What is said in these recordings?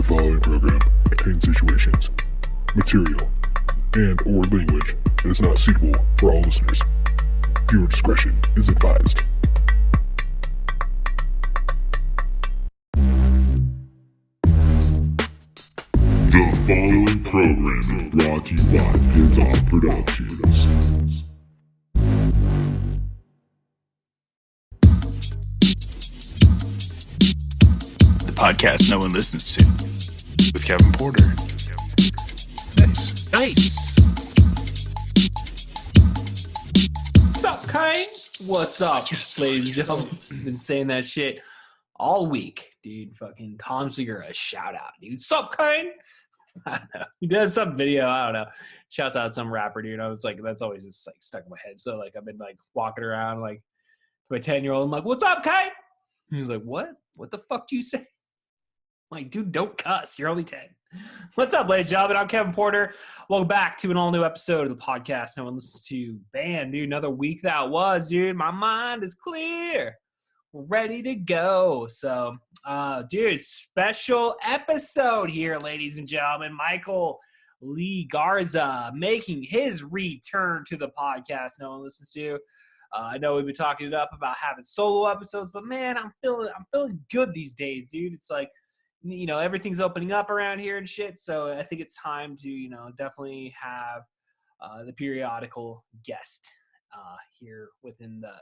following program contains situations, material, and or language that is not suitable for all listeners. Viewer discretion is advised. The following program is brought to you by His Productions. The podcast no one listens to, with Kevin Porter. Nice. What's up, Kane? What's up, ladies and gentlemen? Been saying that shit all week, dude. Fucking Tom Segura, shout out, dude. What's up, Kane? I don't know. He does some video. I don't know. Shouts out some rapper, dude. I was like, that's always just like stuck in my head. So like, I've been like walking around like to my 10-year-old. I'm like, "What's up, Kane?" And he's like, "What? What the fuck do you say?" I'm like, dude, don't cuss. You're only 10. What's up, ladies and gentlemen? I'm Kevin Porter. Welcome back to an all-new episode of the podcast no one listens to. Bam, dude. Another week that was, dude. My mind is clear. We're ready to go. So, dude, special episode here, ladies and gentlemen. Michael Lee Garza making his return to the podcast no one listens to. I know we've been talking it up about having solo episodes, but man, I'm feeling good these days, dude. It's like, you know, everything's opening up around here and shit. So I think it's time to, you know, definitely have the periodical guest here within the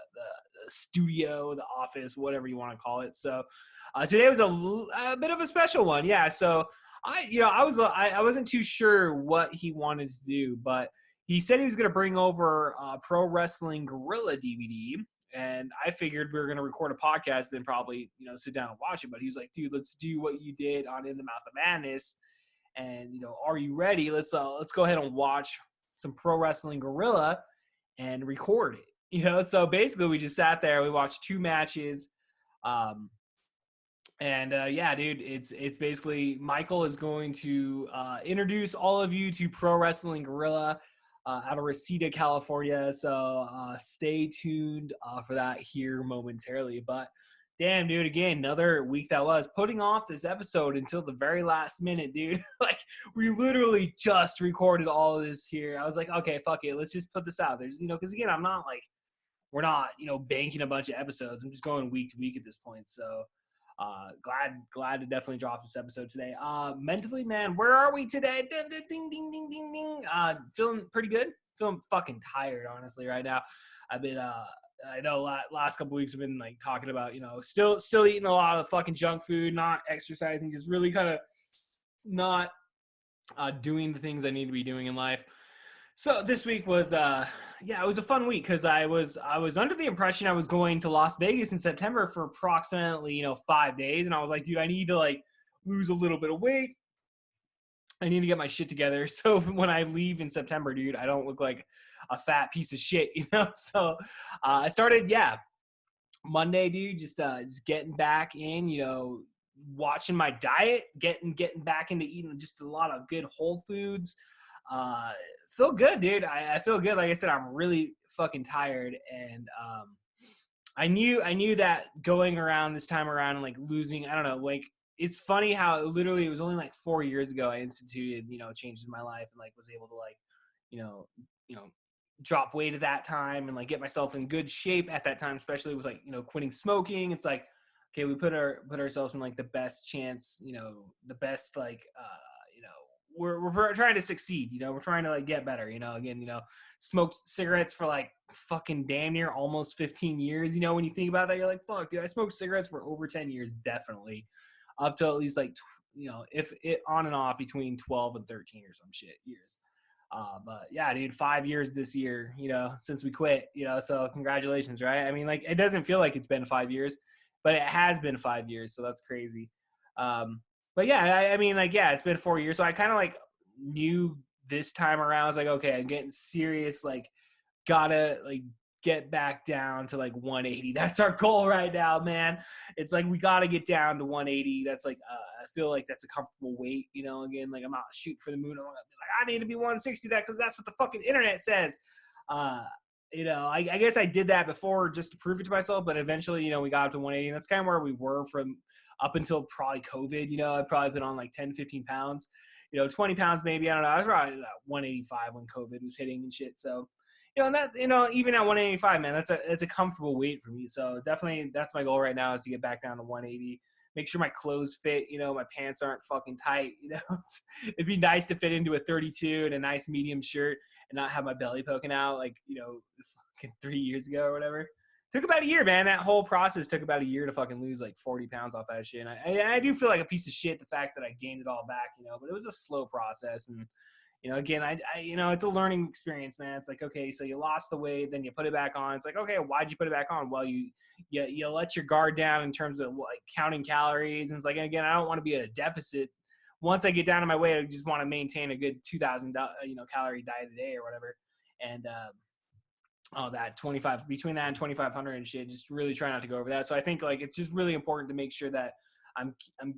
studio, the office, whatever you want to call it. So today was a bit of a special one. Yeah. So I wasn't too sure what he wanted to do, but he said he was going to bring over Pro Wrestling Guerrilla DVD. And I figured we were going to record a podcast, then probably, you know, sit down and watch it. But he's like, dude, let's do what you did on In the Mouth of Madness. And, you know, are you ready? Let's go ahead and watch some Pro Wrestling Guerrilla and record it. You know, so basically we just sat there. We watched 2 matches. Yeah, dude, it's basically Michael is going to introduce all of you to Pro Wrestling Guerrilla out of Reseda, California. So stay tuned for that here momentarily. But damn, dude, again, another week that was putting off this episode until the very last minute, dude. Like, we literally just recorded all of this here. I was like, okay, fuck it. Let's just put this out there. You know, because again, we're not, you know, banking a bunch of episodes. I'm just going week to week at this point. So glad to definitely drop this episode today. Mentally, man, where are we today? Ding, ding, ding, ding, ding, ding. Feeling pretty good. Feeling fucking tired, honestly, right now. I've been, I know last couple weeks I've been like talking about, you know, still eating a lot of fucking junk food, not exercising, just really kind of not doing the things I need to be doing in life. So this week was, it was a fun week because I was under the impression I was going to Las Vegas in September for approximately, you know, 5 days. And I was like, dude, I need to like lose a little bit of weight. I need to get my shit together. So when I leave in September, dude, I don't look like a fat piece of shit, you know? So I started, Monday, dude, just getting back in, you know, watching my diet, getting back into eating just a lot of good whole foods. Feel good, dude. I feel good. Like I said, I'm really fucking tired. And I knew that going around this time around and like losing, I don't know, like it's funny how it was only like 4 years ago I instituted, you know, changes in my life and like was able to like, you know, drop weight at that time and like get myself in good shape at that time, especially with like, you know, quitting smoking. It's like, okay, we put ourselves in like the best chance, you know, the best like we're trying to succeed, you know, we're trying to like get better, you know, again, you know, smoked cigarettes for like fucking damn near almost 15 years. You know, when you think about that, you're like, fuck, dude, I smoked cigarettes for over 10 years, definitely up to at least like, you know, if it on and off between 12 and 13 or some shit years. But yeah, dude, 5 years this year, you know, since we quit, you know, so congratulations. Right. I mean, like, it doesn't feel like it's been 5 years, but it has been 5 years. So that's crazy. But yeah, I mean, like, yeah, it's been 4 years. So I kind of like knew this time around. I was like, okay, I'm getting serious. Like, gotta like get back down to like 180. That's our goal right now, man. It's like we gotta get down to 180. That's like I feel like that's a comfortable weight. You know, again, like I'm not shooting for the moon. I'm like, I need to be 160 that because that's what the fucking internet says. I guess I did that before just to prove it to myself, but eventually, we got up to 180, and that's kind of where we were from up until probably COVID. I'd probably been on like 10, 15 pounds, 20 pounds maybe. I don't know. I was probably at 185 when COVID was hitting and shit. So, and that's, even at 185, man, that's a comfortable weight for me. So definitely that's my goal right now, is to get back down to 180. Make sure my clothes fit, my pants aren't fucking tight, It'd be nice to fit into a 32 and a nice medium shirt and not have my belly poking out like, fucking 3 years ago or whatever. Took about a year, man. That whole process took about a year to fucking lose like 40 pounds off that shit. And I do feel like a piece of shit, the fact that I gained it all back, but it was a slow process. And, again, I it's a learning experience, man. It's like, okay, so you lost the weight, then you put it back on. It's like, okay, why'd you put it back on? Well, you let your guard down in terms of like counting calories. And it's like, again, I don't want to be at a deficit. Once I get down to my weight, I just want to maintain a good 2,000, calorie diet a day or whatever. And, that 25, between that and 2,500 and shit, just really try not to go over that. So I think like, it's just really important to make sure that I'm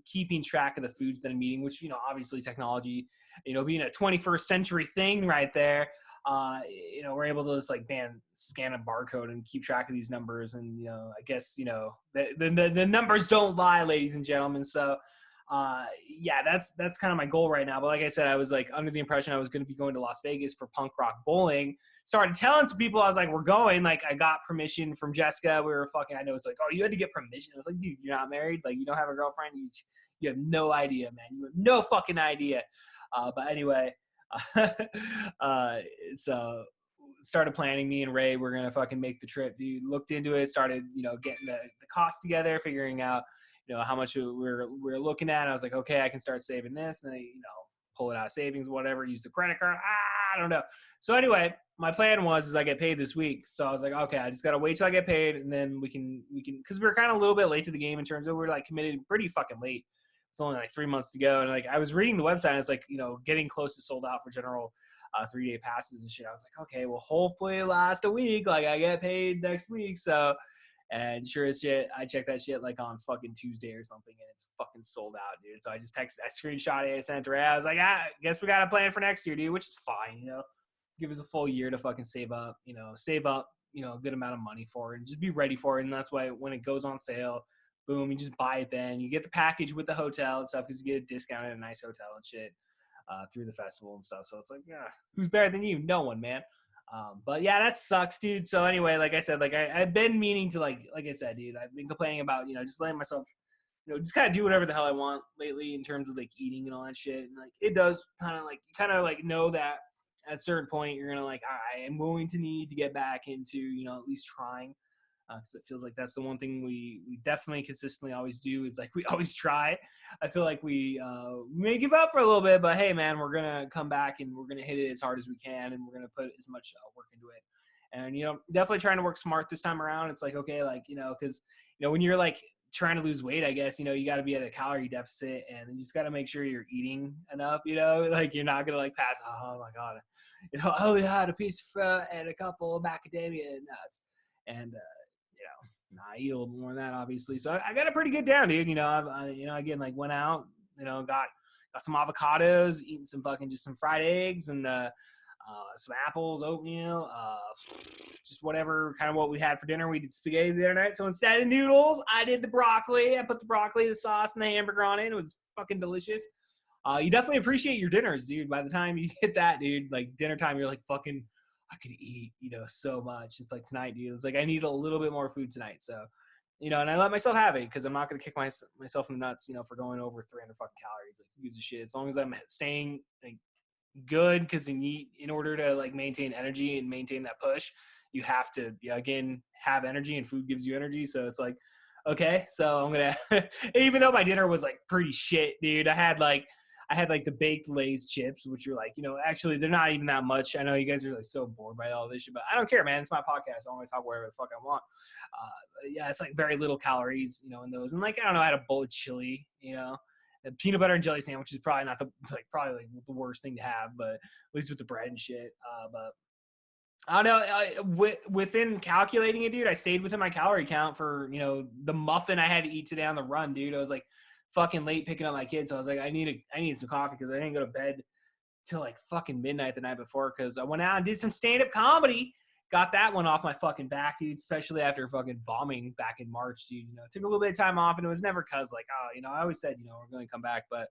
keeping track of the foods that I'm eating, which, obviously technology, being a 21st century thing right there, we're able to just like, scan a barcode and keep track of these numbers. And, I guess, the numbers don't lie, ladies and gentlemen. So, yeah, that's kind of my goal right now. But like I said, I was like under the impression I was going to be going to Las Vegas for punk rock bowling. Started telling some people, I was like, we're going. Like, I got permission from Jessica. We were fucking, I know it's like, oh, you had to get permission. I was like, dude, you're not married. Like, you don't have a girlfriend. You have no idea, man. You have no fucking idea. But anyway, so started planning. Me and Ray, we're going to fucking make the trip, dude. Looked into it, started, getting the cost together, figuring out, how much we're looking at. I was like, okay, I can start saving this. And then, pull it out of savings, whatever, use the credit card. I don't know. So anyway, my plan was I get paid this week. So I was like, okay, I just got to wait till I get paid. And then we can, cause we were kind of a little bit late to the game in terms of, we're like committed pretty fucking late. It's only like 3 months to go. And like, I was reading the website and it's like, getting close to sold out for general 3-day passes and shit. I was like, okay, well, hopefully it lasts a week. Like I get paid next week. So, and sure as shit, I checked that shit like on fucking Tuesday or something, and it's fucking sold out, dude. So I just I screenshot it, sent it to Ray. I was like, I guess we got a plan for next year, dude, which is fine, Give us a full year to fucking save up, a good amount of money for it and just be ready for it. And that's why when it goes on sale, boom, you just buy it then. You get the package with the hotel and stuff because you get a discount at a nice hotel and shit through the festival and stuff. So it's like, yeah, who's better than you? No one, man. But yeah, that sucks, dude. So anyway, like I said, like I've been meaning to like I said, dude, I've been complaining about, just letting myself, just kind of do whatever the hell I want lately in terms of like eating and all that shit. And like, it does kind of like know that at a certain point you're going to like, I am going to need to get back into, at least trying. Because it feels like that's the one thing we definitely consistently always do is like we always try. I feel like we may give up for a little bit, but hey, man, we're gonna come back and we're gonna hit it as hard as we can, and we're gonna put as much work into it. And definitely trying to work smart this time around. It's like okay, like because when you're like trying to lose weight, I guess you got to be at a calorie deficit, and you just got to make sure you're eating enough. Like you're not gonna like pass. Oh my god, I only had a piece of fruit and a couple of macadamia nuts, and I eat a little more than that, obviously. So I got it pretty good down, dude. Again, like went out, got some avocados, eating some just some fried eggs and some apples, oatmeal, just whatever kind of what we had for dinner. We did spaghetti the other night. So instead of noodles, I did the broccoli. I put the broccoli, the sauce, and the hamburger on it. It was fucking delicious. You definitely appreciate your dinners, dude. By the time you get that, dude, like dinner time, you're like fucking I could eat, so much. It's like tonight, dude. It's like I need a little bit more food tonight. So, and I let myself have it because I'm not going to kick myself in the nuts, for going over 300 fucking calories. Like, who gives a shit? As long as I'm staying like good because in order to like maintain energy and maintain that push, you have to, again, have energy and food gives you energy. So it's like, okay, so I'm going to, even though my dinner was like pretty shit, dude, I had like the baked Lay's chips, which are like, actually they're not even that much. I know you guys are like so bored by all this shit, but I don't care, man. It's my podcast. I want to talk whatever the fuck I want. Yeah, it's like very little calories, in those. And like, I don't know, I had a bowl of chili, a peanut butter and jelly sandwich is probably not the worst thing to have, but at least with the bread and shit. But I don't know. Within calculating it, dude, I stayed within my calorie count for, the muffin I had to eat today on the run, dude. I was like, fucking late picking up my kids. So I was like, I needed some coffee because I didn't go to bed till like fucking midnight the night before because I went out and did some stand-up comedy got that one off my fucking back, dude, especially after fucking bombing back in March, dude. You know, took a little bit of time off, and it was never cause like, oh, you know, I always said, you know, we're going to come back, but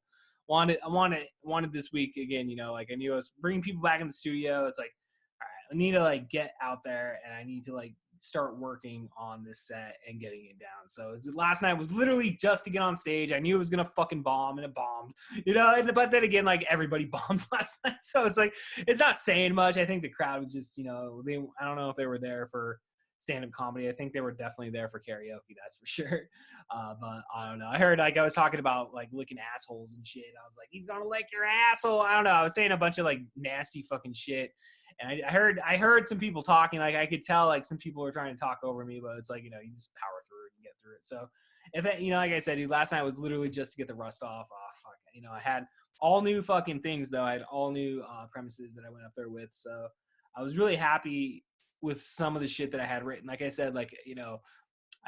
wanted this week again, you know, like I knew I was bringing people back in the studio. It's like, all right, I need to like get out there and I need to like start working on this set and getting it down. So last night was literally just to get on stage. I knew it was going to fucking bomb, and it bombed, you know, but then again, like everybody bombed last night. So it's like, it's not saying much. I think the crowd was just, you know, I don't know if they were there for stand-up comedy. I think they were definitely there for karaoke, that's for sure. But I don't know. I heard, like, I was talking about like licking assholes and shit. I was like, he's gonna lick your asshole. I don't know. I was saying a bunch of like nasty fucking shit. And I heard some people talking, like I could tell like some people were trying to talk over me, but it's like, you know, you just power through it and get through it. So if it, you know, like I said, dude, last night was literally just to get the rust off. Oh, fuck. You know, I had all new fucking things though. I had all new premises that I went up there with. So I was really happy with some of the shit that I had written. Like I said, like, you know,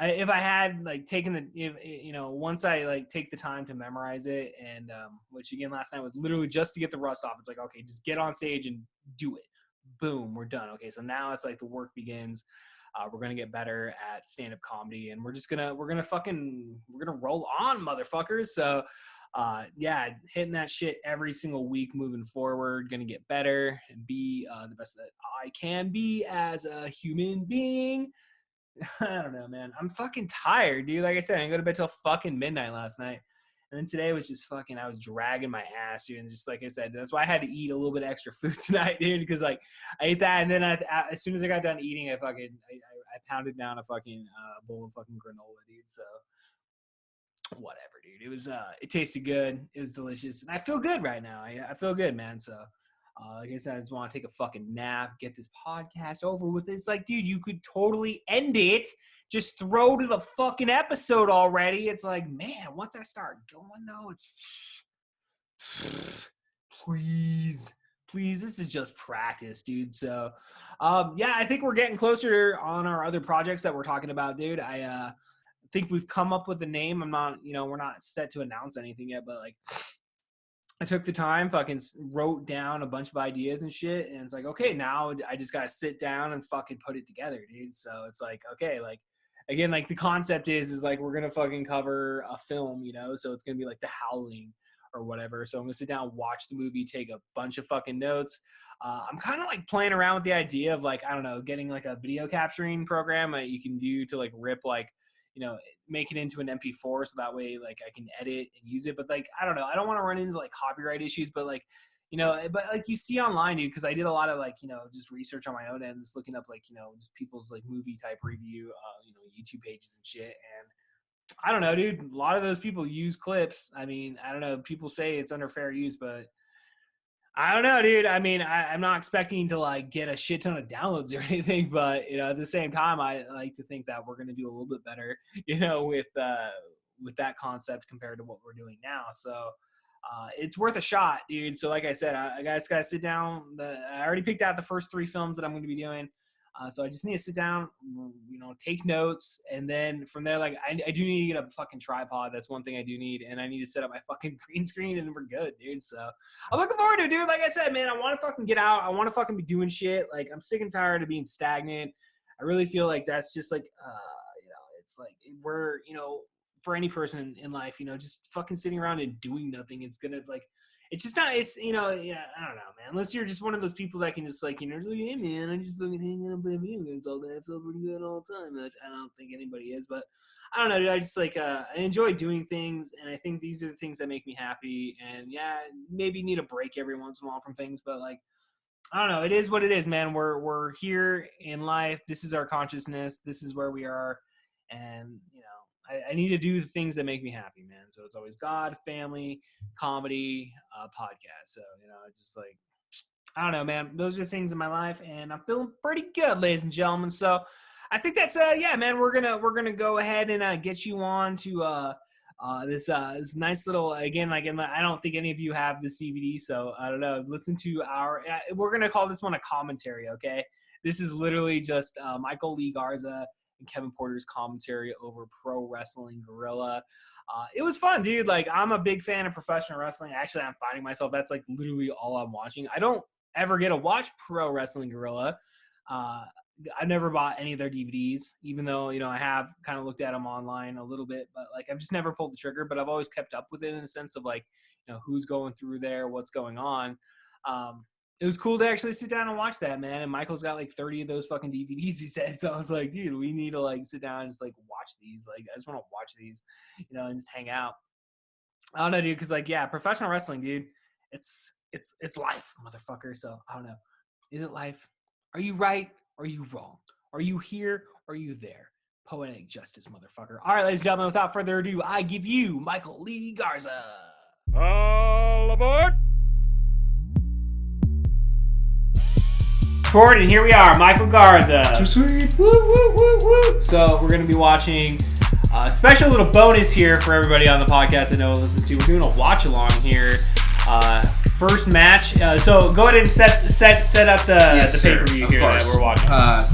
if I had like taken you know, once I like take the time to memorize it, and which again last night was literally just to get the rust off. It's like, okay, just get on stage and do it. Boom, we're done. Okay, so now it's like the work begins. We're gonna get better at stand-up comedy, and we're gonna roll on, motherfuckers. So yeah, hitting that shit every single week moving forward. Gonna get better and be the best that I can be as a human being. I don't know, man. I'm fucking tired, dude. Like I said, I didn't go to bed till fucking midnight last night. And then today was just fucking, I was dragging my ass, dude. And just like I said, that's why I had to eat a little bit of extra food tonight, dude. Because like I ate that, and then as soon as I got done eating, I pounded down a fucking bowl of fucking granola, dude. So whatever, dude. It was it tasted good. It was delicious, and I feel good right now. I feel good, man. So like I said, I just want to take a fucking nap, get this podcast over with. It's like, dude, you could totally end it. Just throw to the fucking episode already. It's like, man, once I start going though, it's please, this is just practice, dude. So yeah, I think we're getting closer on our other projects that we're talking about, dude. I think we've come up with a name. I'm not, you know, we're not set to announce anything yet, but like I took the time, fucking wrote down a bunch of ideas and shit. And it's like, okay, now I just got to sit down and fucking put it together, dude. So it's like, okay, like, again, like the concept is like, we're going to fucking cover a film, you know? So it's going to be like The Howling or whatever. So I'm going to sit down, watch the movie, take a bunch of fucking notes. I'm kind of like playing around with the idea of like, I don't know, getting like a video capturing program that you can do to like rip like, you know, make it into an MP4 so that way like I can edit and use it. But like, I don't know, I don't want to run into like copyright issues, but like, you know, but like you see online, dude, because I did a lot of like, you know, just research on my own end, just looking up like, you know, just people's like movie type review, you know, YouTube pages and shit. And I don't know, dude, a lot of those people use clips. I mean, I don't know, people say it's under fair use, but I don't know, dude. I mean, I'm not expecting to like get a shit ton of downloads or anything, but you know, at the same time, I like to think that we're going to do a little bit better, you know, with that concept compared to what we're doing now. So it's worth a shot, dude. So like I said, I just got to sit down. I already picked out the first 3 films that I'm going to be doing. So I just need to sit down, you know, take notes. And then from there, like, I do need to get a fucking tripod. That's one thing I do need. And I need to set up my fucking green screen, and we're good, dude. So I'm looking forward to it, dude. Like I said, man, I want to fucking get out. I want to fucking be doing shit. Like, I'm sick and tired of being stagnant. I really feel like that's just like, you know, it's like we're, you know, for any person in life, you know, just fucking sitting around and doing nothing. It's going to like, it's just not, it's, you know, yeah, I don't know, man. Unless you're just one of those people that can just like, you know, like, hey, man, I just fucking hang out and play video games all day. I feel pretty good all the time. I don't think anybody is, but I don't know, dude. I just like, I enjoy doing things, and I think these are the things that make me happy. And yeah, maybe need a break every once in a while from things, but like, I don't know. It is what it is, man. We're here in life. This is our consciousness. This is where we are. And, you know, I need to do the things that make me happy, man. So it's always God, family, comedy, podcast. So, you know, it's just like, I don't know, man. Those are things in my life, and I'm feeling pretty good, ladies and gentlemen. So I think that's, yeah, man, we're going to go ahead and get you on to this nice little, again, like, I don't think any of you have this DVD, so I don't know. Listen to we're going to call this one a commentary, okay? This is literally just Michael Lee Garza and Kevin Porter's commentary over Pro Wrestling Guerrilla. It was fun, dude. Like, I'm a big fan of professional wrestling. Actually, I'm finding myself, that's like literally all I'm watching. I don't ever get to watch Pro Wrestling Guerrilla I've never bought any of their DVDs, even though, I have kind of looked at them online a little bit, but like I've just never pulled the trigger, but I've always kept up with it in the sense of like, who's going through there, what's going on. It was cool to actually sit down and watch that, man. And Michael's got like 30 of those fucking DVDs, he said. So I was like, dude, we need to like sit down and just like watch these. Like, I just want to watch these, and just hang out. I don't know, dude, because like, yeah, professional wrestling, dude, it's life, motherfucker. So I don't know. Is it life? Are you right? Or are you wrong? Are you here? Or are you there? Poetic justice, motherfucker. All right, ladies and gentlemen, without further ado, I give you Michael Lee Garza. All aboard! And here we are, Michael Garza. Too sweet. Woo, woo, woo, woo. So we're going to be watching a special little bonus here for everybody on the podcast that Noah listens to. We're doing a watch along here. First match. So go ahead and set up the pay-per-view here that we're watching.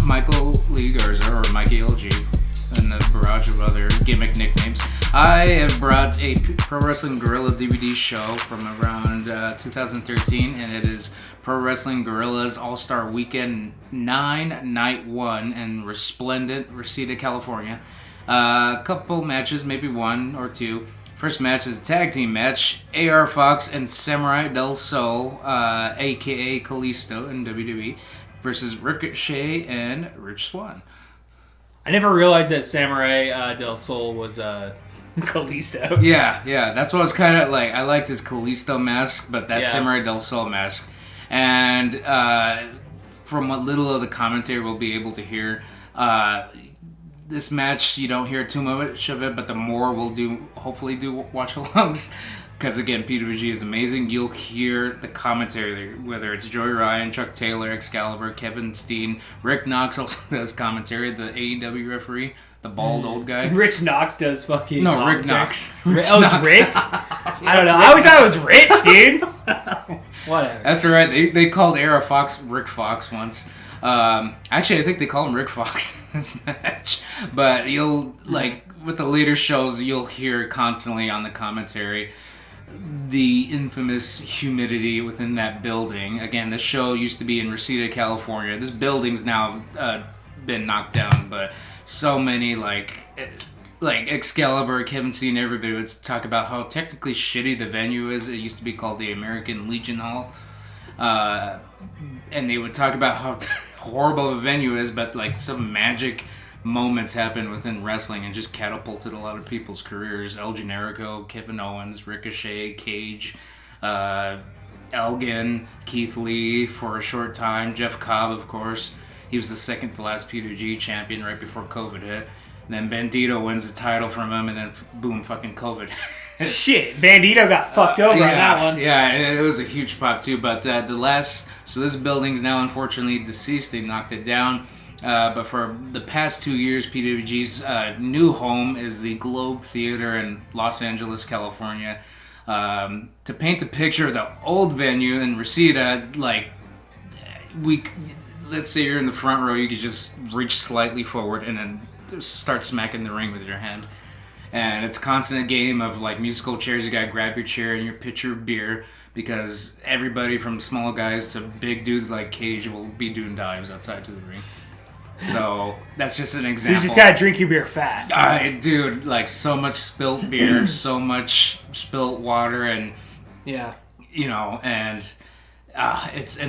Michael Lee Garza, or Mikey LG, and the barrage of other gimmick nicknames. I have brought a Pro Wrestling Guerrilla DVD show from around 2013, and it is Pro Wrestling Guerrilla's All-Star Weekend 9, Night 1 in Resplendent, Reseda, California. A couple matches, maybe one or two. First match is a tag team match. AR Fox and Samurai Del Sol, a.k.a. Kalisto in WWE, versus Ricochet and Rich Swann. I never realized that Samurai Del Sol was Kalisto. Yeah, that's what I was kind of like. I liked his Kalisto mask, but that Samurai Del Sol mask. And from what little of the commentary we'll be able to hear, this match, you don't hear too much of it, but the more we'll hopefully do watch-alongs, because again, PWG is amazing. You'll hear the commentary, whether it's Joey Ryan, Chuck Taylor, Excalibur, Kevin Steen. Rick Knox also does commentary, the AEW referee, the bald old guy. Rich Knox does fucking No, commentary. Rick Knox. It's Rick? I don't know. I always thought it was Rich, dude. Whatever. That's right. They called Era Fox Rick Fox once. Actually, I think they call him Rick Fox in this match. But you'll, like, with the later shows, you'll hear constantly on the commentary the infamous humidity within that building. Again, the show used to be in Reseda, California. This building's now been knocked down, but so many, like Excalibur, Kevin Steen, everybody would talk about how technically shitty the venue is. It used to be called the American Legion Hall. And they would talk about how horrible of a venue is, but like some magic moments happened within wrestling and just catapulted a lot of people's careers. El Generico, Kevin Owens, Ricochet, Cage, Elgin, Keith Lee for a short time, Jeff Cobb, of course. He was the second to last PWG champion right before COVID hit. And then Bandito wins the title from him, and then boom, fucking COVID. Shit, Bandito got fucked over on that one. Yeah, it was a huge pop too. But so this building's now unfortunately deceased. They knocked it down. But for the past 2 years, PWG's new home is the Globe Theater in Los Angeles, California. To paint a picture of the old venue in Reseda, like let's say you're in the front row, you could just reach slightly forward and then start smacking the ring with your hand. And it's a constant game of like musical chairs. You gotta grab your chair and your pitcher of beer, because everybody from small guys to big dudes like Cage will be doing dives outside to the ring. So that's just an example. So you just gotta drink your beer fast. Dude, like so much spilt beer, so much spilt water, and and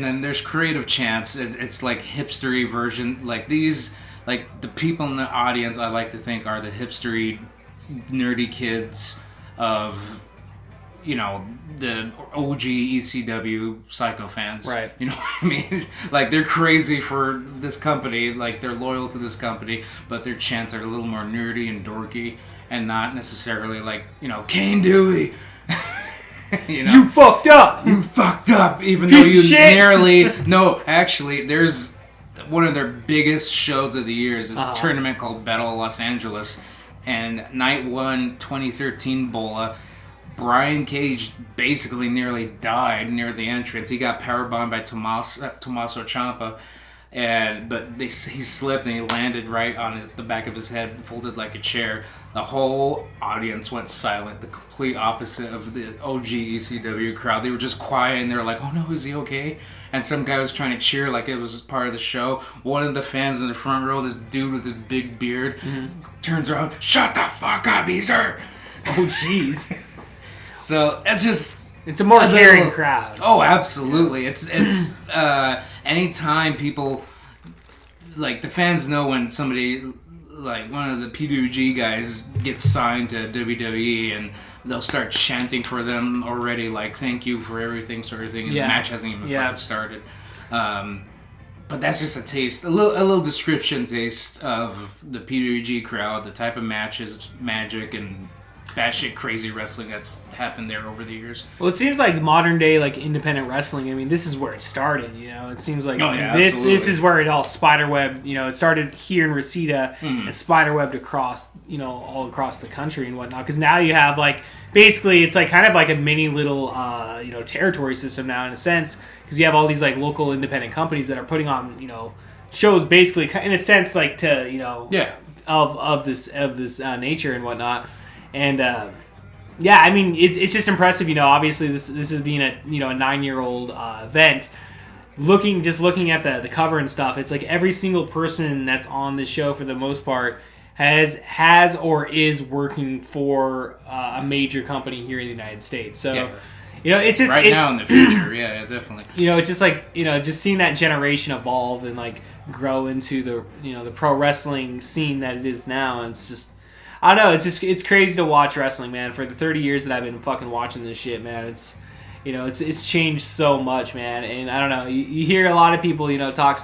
then there's creative chants. It's like hipstery version, like these, like the people in the audience, I like to think are the hipstery, nerdy kids of, the OG ECW Psycho fans. Right. You know what I mean? Like, they're crazy for this company, like, they're loyal to this company, but their chants are a little more nerdy and dorky, and not necessarily like, Kane Dewey. You fucked up! You fucked up, even Piece though you of shit. nearly... No, actually, there's one of their biggest shows of the year is this tournament called Battle of Los Angeles, and Night 1, 2013 Bola, Brian Cage basically nearly died near the entrance. He got powerbombed by Tommaso Ciampa, but he slipped and he landed right on the back of his head, folded like a chair. The whole audience went silent, the complete opposite of the OG ECW crowd. They were just quiet and they were like, oh no, is he okay? And some guy was trying to cheer like it was part of the show. One of the fans in the front row, this dude with his big beard, turns around, shut the fuck up, he's hurt. Oh, jeez. So it's just... It's a more caring crowd. Oh, absolutely. It's anytime people... Like, the fans know when somebody... Like one of the PWG guys gets signed to WWE and they'll start chanting for them already, like thank you for everything sort of thing, and the match hasn't even fucking started. But that's just a taste, a little description taste of the PWG crowd, the type of matches, magic, and batshit crazy wrestling that's happened there over the years. Well, it seems like modern day like independent wrestling. I mean, this is where it started. You know, it seems like this is where it all spiderweb. You know, it started here in Reseda and spiderwebbed across all across the country and whatnot. Because now you have like basically it's like kind of like a mini little territory system now in a sense. Because you have all these like local independent companies that are putting on shows basically in a sense like to of this nature and whatnot. And I mean it's just impressive. Obviously this is being a 9-year-old event. Looking at the cover and stuff, it's like every single person that's on this show for the most part has or is working for a major company here in the United States. So it's just now in the future, definitely. It's just like just seeing that generation evolve and like grow into the the pro wrestling scene that it is now. And it's just. I don't know. It's crazy to watch wrestling, man. For the 30 years that I've been fucking watching this shit, man, it's changed so much, man. And I don't know. You hear a lot of people, talk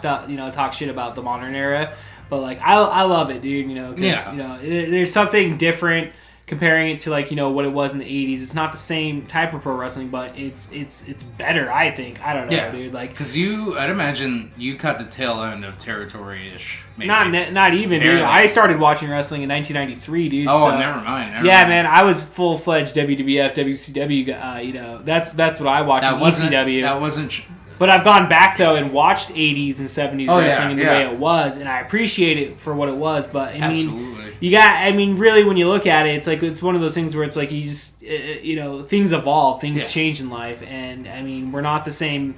shit about the modern era, but like I love it, dude. Because there's something different comparing it to like what it was in the 80s. It's not the same type of pro wrestling, but it's better, I think. I don't know, dude. Like because I'd imagine you caught the tail end of territory-ish. Maybe. Not even, dude. I started watching wrestling in 1993, dude. Oh, so, never mind. Man, I was full-fledged WWF, WCW. That's what I watched. ECW. That wasn't. But I've gone back though and watched 80s and 70s wrestling the way it was, and I appreciate it for what it was. But I mean, really, when you look at it, it's like it's one of those things where it's like you just things evolve, things change in life, and I mean, we're not the same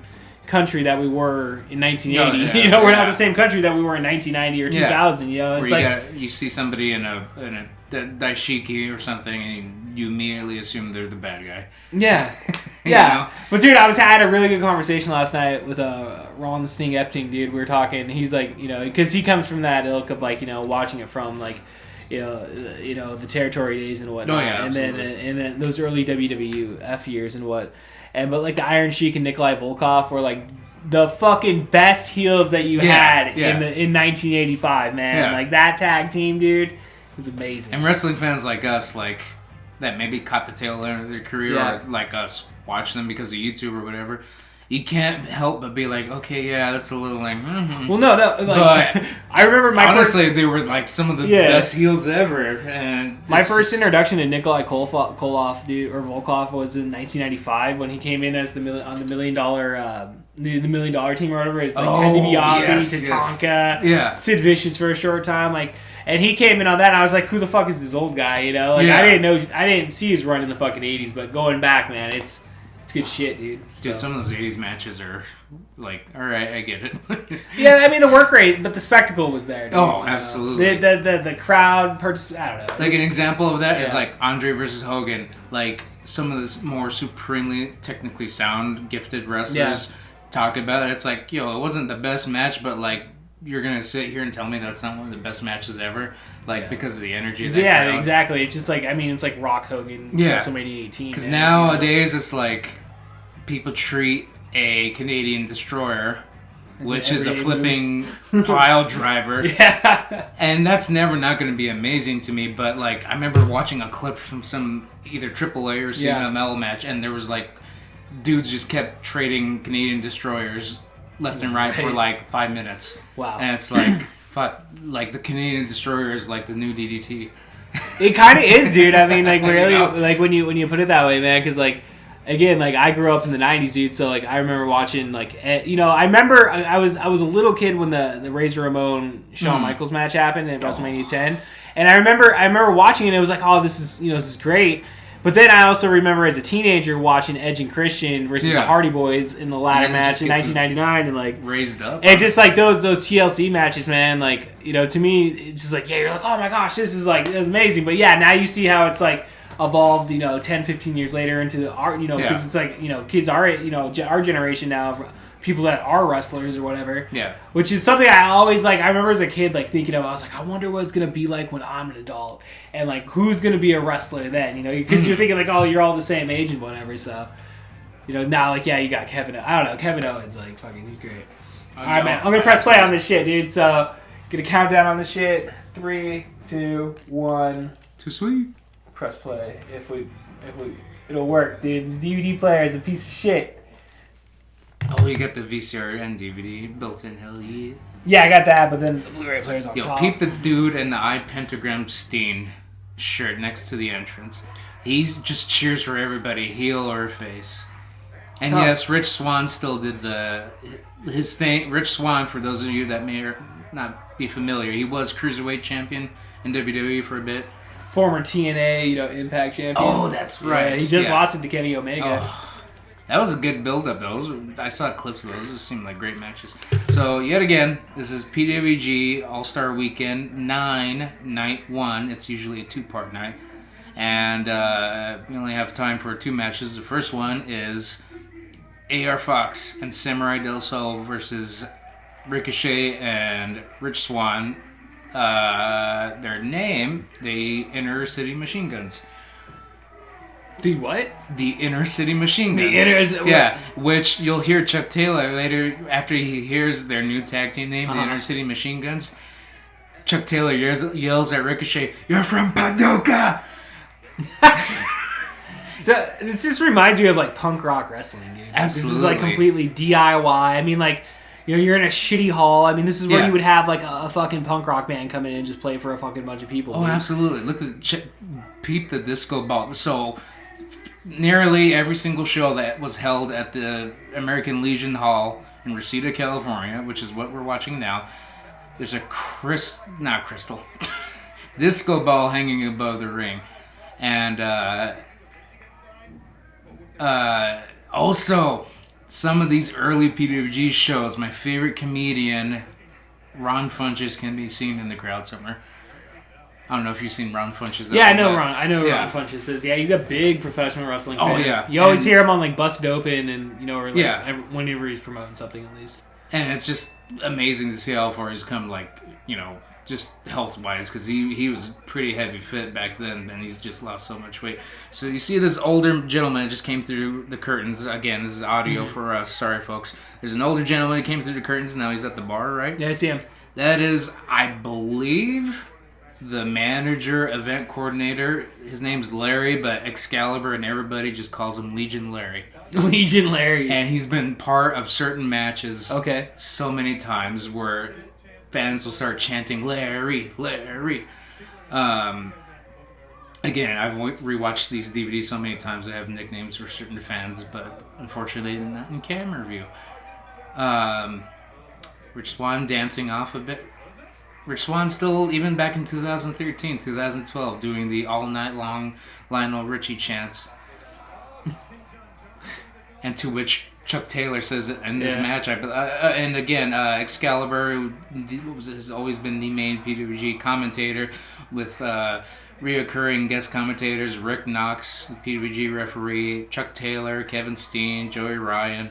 country that we were in 1980. We're not the same country that we were in 1990 or 2000. It's you see somebody in a daishiki or something, and you immediately assume they're the bad guy. Yeah. But dude, I had a really good conversation last night with Ron the Sting Epting, dude. We were talking, and he's like, because he comes from that ilk of like, watching it from like, the territory days and whatnot, and then those early WWF years and what, but like the Iron Sheik and Nikolai Volkov were like the fucking best heels that you had in 1985, man. Like that tag team, dude, was amazing. And wrestling fans like us, like that maybe caught the tail end of their career, or like us, watch them because of YouTube or whatever. You can't help but be like, okay, that's a little like. Well, no, like, but I remember honestly, they were like some of the best heels ever. And my first introduction to Nikolai Koloff, dude, or Volkov, was in 1995 when he came in as the $1 million the $1 million team or whatever. It's like Ted DiBiase, Tatanka, Sid Vicious for a short time, like. And he came in on that, and I was like, "Who the fuck is this old guy?" I didn't see his run in the fucking 80s, but going back, man, it's good shit, dude. Dude, some of those 80s matches are like, all right, I get it. I mean the work rate, but the spectacle was there. Dude, absolutely. The crowd purchased. I don't know. Like an example of that is like Andre versus Hogan. Like some of the more supremely technically sound, gifted wrestlers talk about it. It's like, it wasn't the best match, but like. You're gonna sit here and tell me that's not one of the best matches ever, because of the energy of that crowd. Exactly. It's just like it's like Rock Hogan, WrestleMania 18. Because nowadays it's like people treat a Canadian destroyer, which is a flipping pile driver, and that's never not going to be amazing to me. But like I remember watching a clip from some either AAA or CMLL match, and there was like dudes just kept trading Canadian destroyers left and right for like 5 minutes. Wow. And it's like, fuck, like the Canadian Destroyer is like the new DDT. It kind of is, dude. I mean, like really, like when you put it that way, man, because like again, like I grew up in the '90s, dude. So like I remember watching I remember I was a little kid when the Razor Ramon Shawn Michaels match happened at WrestleMania 10, and I remember watching it. And it was like, oh, this is great. But then I also remember as a teenager watching Edge and Christian versus the Hardy Boys in the ladder match in 1999, and like raised up, and just like those TLC matches, man. Like to me, it's just like you're like, oh my gosh, this is like amazing. But yeah, now you see how it's like evolved, 10, 15 years later into art, because it's like kids are our generation now. People that are wrestlers or whatever. Yeah. Which is something I always like. I remember as a kid like thinking of. I was like, I wonder what it's gonna be like when I'm an adult, and like who's gonna be a wrestler then? Because you're thinking like, oh, you're all the same age and whatever. So, now like you got Kevin. I don't know. Kevin Owens like fucking he's great. All right, man. I'm gonna press play on this shit, dude. So, gonna count down on this shit. 3, 2, 1. Too sweet. Press play. If we, it'll work, dude. This DVD player is a piece of shit. Oh, you got the VCR and DVD built in, hell yeah. Yeah, I got that, but then the Blu-ray player's on top. Peep the dude in the I Pentagram Steen shirt next to the entrance. He just cheers for everybody, heel or face. And yes, Rich Swann still did his thing. Rich Swann, for those of you that may or not be familiar, he was Cruiserweight champion in WWE for a bit. Former TNA, Impact champion. Oh, that's right. Yeah, he just lost it to Kenny Omega. Oh. That was a good build-up, though. I saw clips of those. Those seemed like great matches. So, yet again, this is PWG All-Star Weekend 9, Night 1. It's usually a 2-part night. And we only have time for 2 matches. The first one is AR Fox and Samurai Del Sol versus Ricochet and Rich Swann. Their name, the Inner City Machine Guns. The what? The Inner City Machine Guns. Yeah, which you'll hear Chuck Taylor later after he hears their new tag team name, the Inner City Machine Guns. Chuck Taylor yells at Ricochet, "You're from Paducah!" So this just reminds me of like punk rock wrestling, dude. Absolutely. This is like completely DIY. I mean, like you're in a shitty hall. I mean, this is where you would have like a fucking punk rock band come in and just play for a fucking bunch of people. Oh, dude. Absolutely! Look at peep the disco ball. So. Nearly every single show that was held at the American Legion Hall in Reseda, California, which is what we're watching now, there's a disco ball hanging above the ring. And also, some of these early PWG shows, my favorite comedian, Ron Funches, can be seen in the crowd somewhere. I don't know if you've seen Ron Funches. Yeah, I know Ron. I know who Ron Funches is. Yeah, he's a big professional wrestling fan. Oh, yeah. You always hear him on, like, Busted Open and, or, like, whenever he's promoting something, at least. And it's just amazing to see how far he's come, like, just health-wise, because he was pretty heavy fit back then, and he's just lost so much weight. So you see this older gentleman just came through the curtains. Again, this is audio for us. Sorry, folks. There's an older gentleman who came through the curtains. Now he's at the bar, right? Yeah, I see him. That is, I believe... the manager, event coordinator. His name's Larry, but Excalibur and everybody just calls him Legion Larry. Legion Larry. And he's been part of certain matches so many times where fans will start chanting, Larry, Larry. Again, I've rewatched these DVDs so many times I have nicknames for certain fans, but unfortunately they're not in camera view. Rich Swann dancing off a bit. Rich Swann still, even back in 2013, 2012, doing the all night long Lionel Richie chants. And to which Chuck Taylor says in this match, and again, Excalibur, who has always been the main PWG commentator, with reoccurring guest commentators, Rick Knox, the PWG referee, Chuck Taylor, Kevin Steen, Joey Ryan,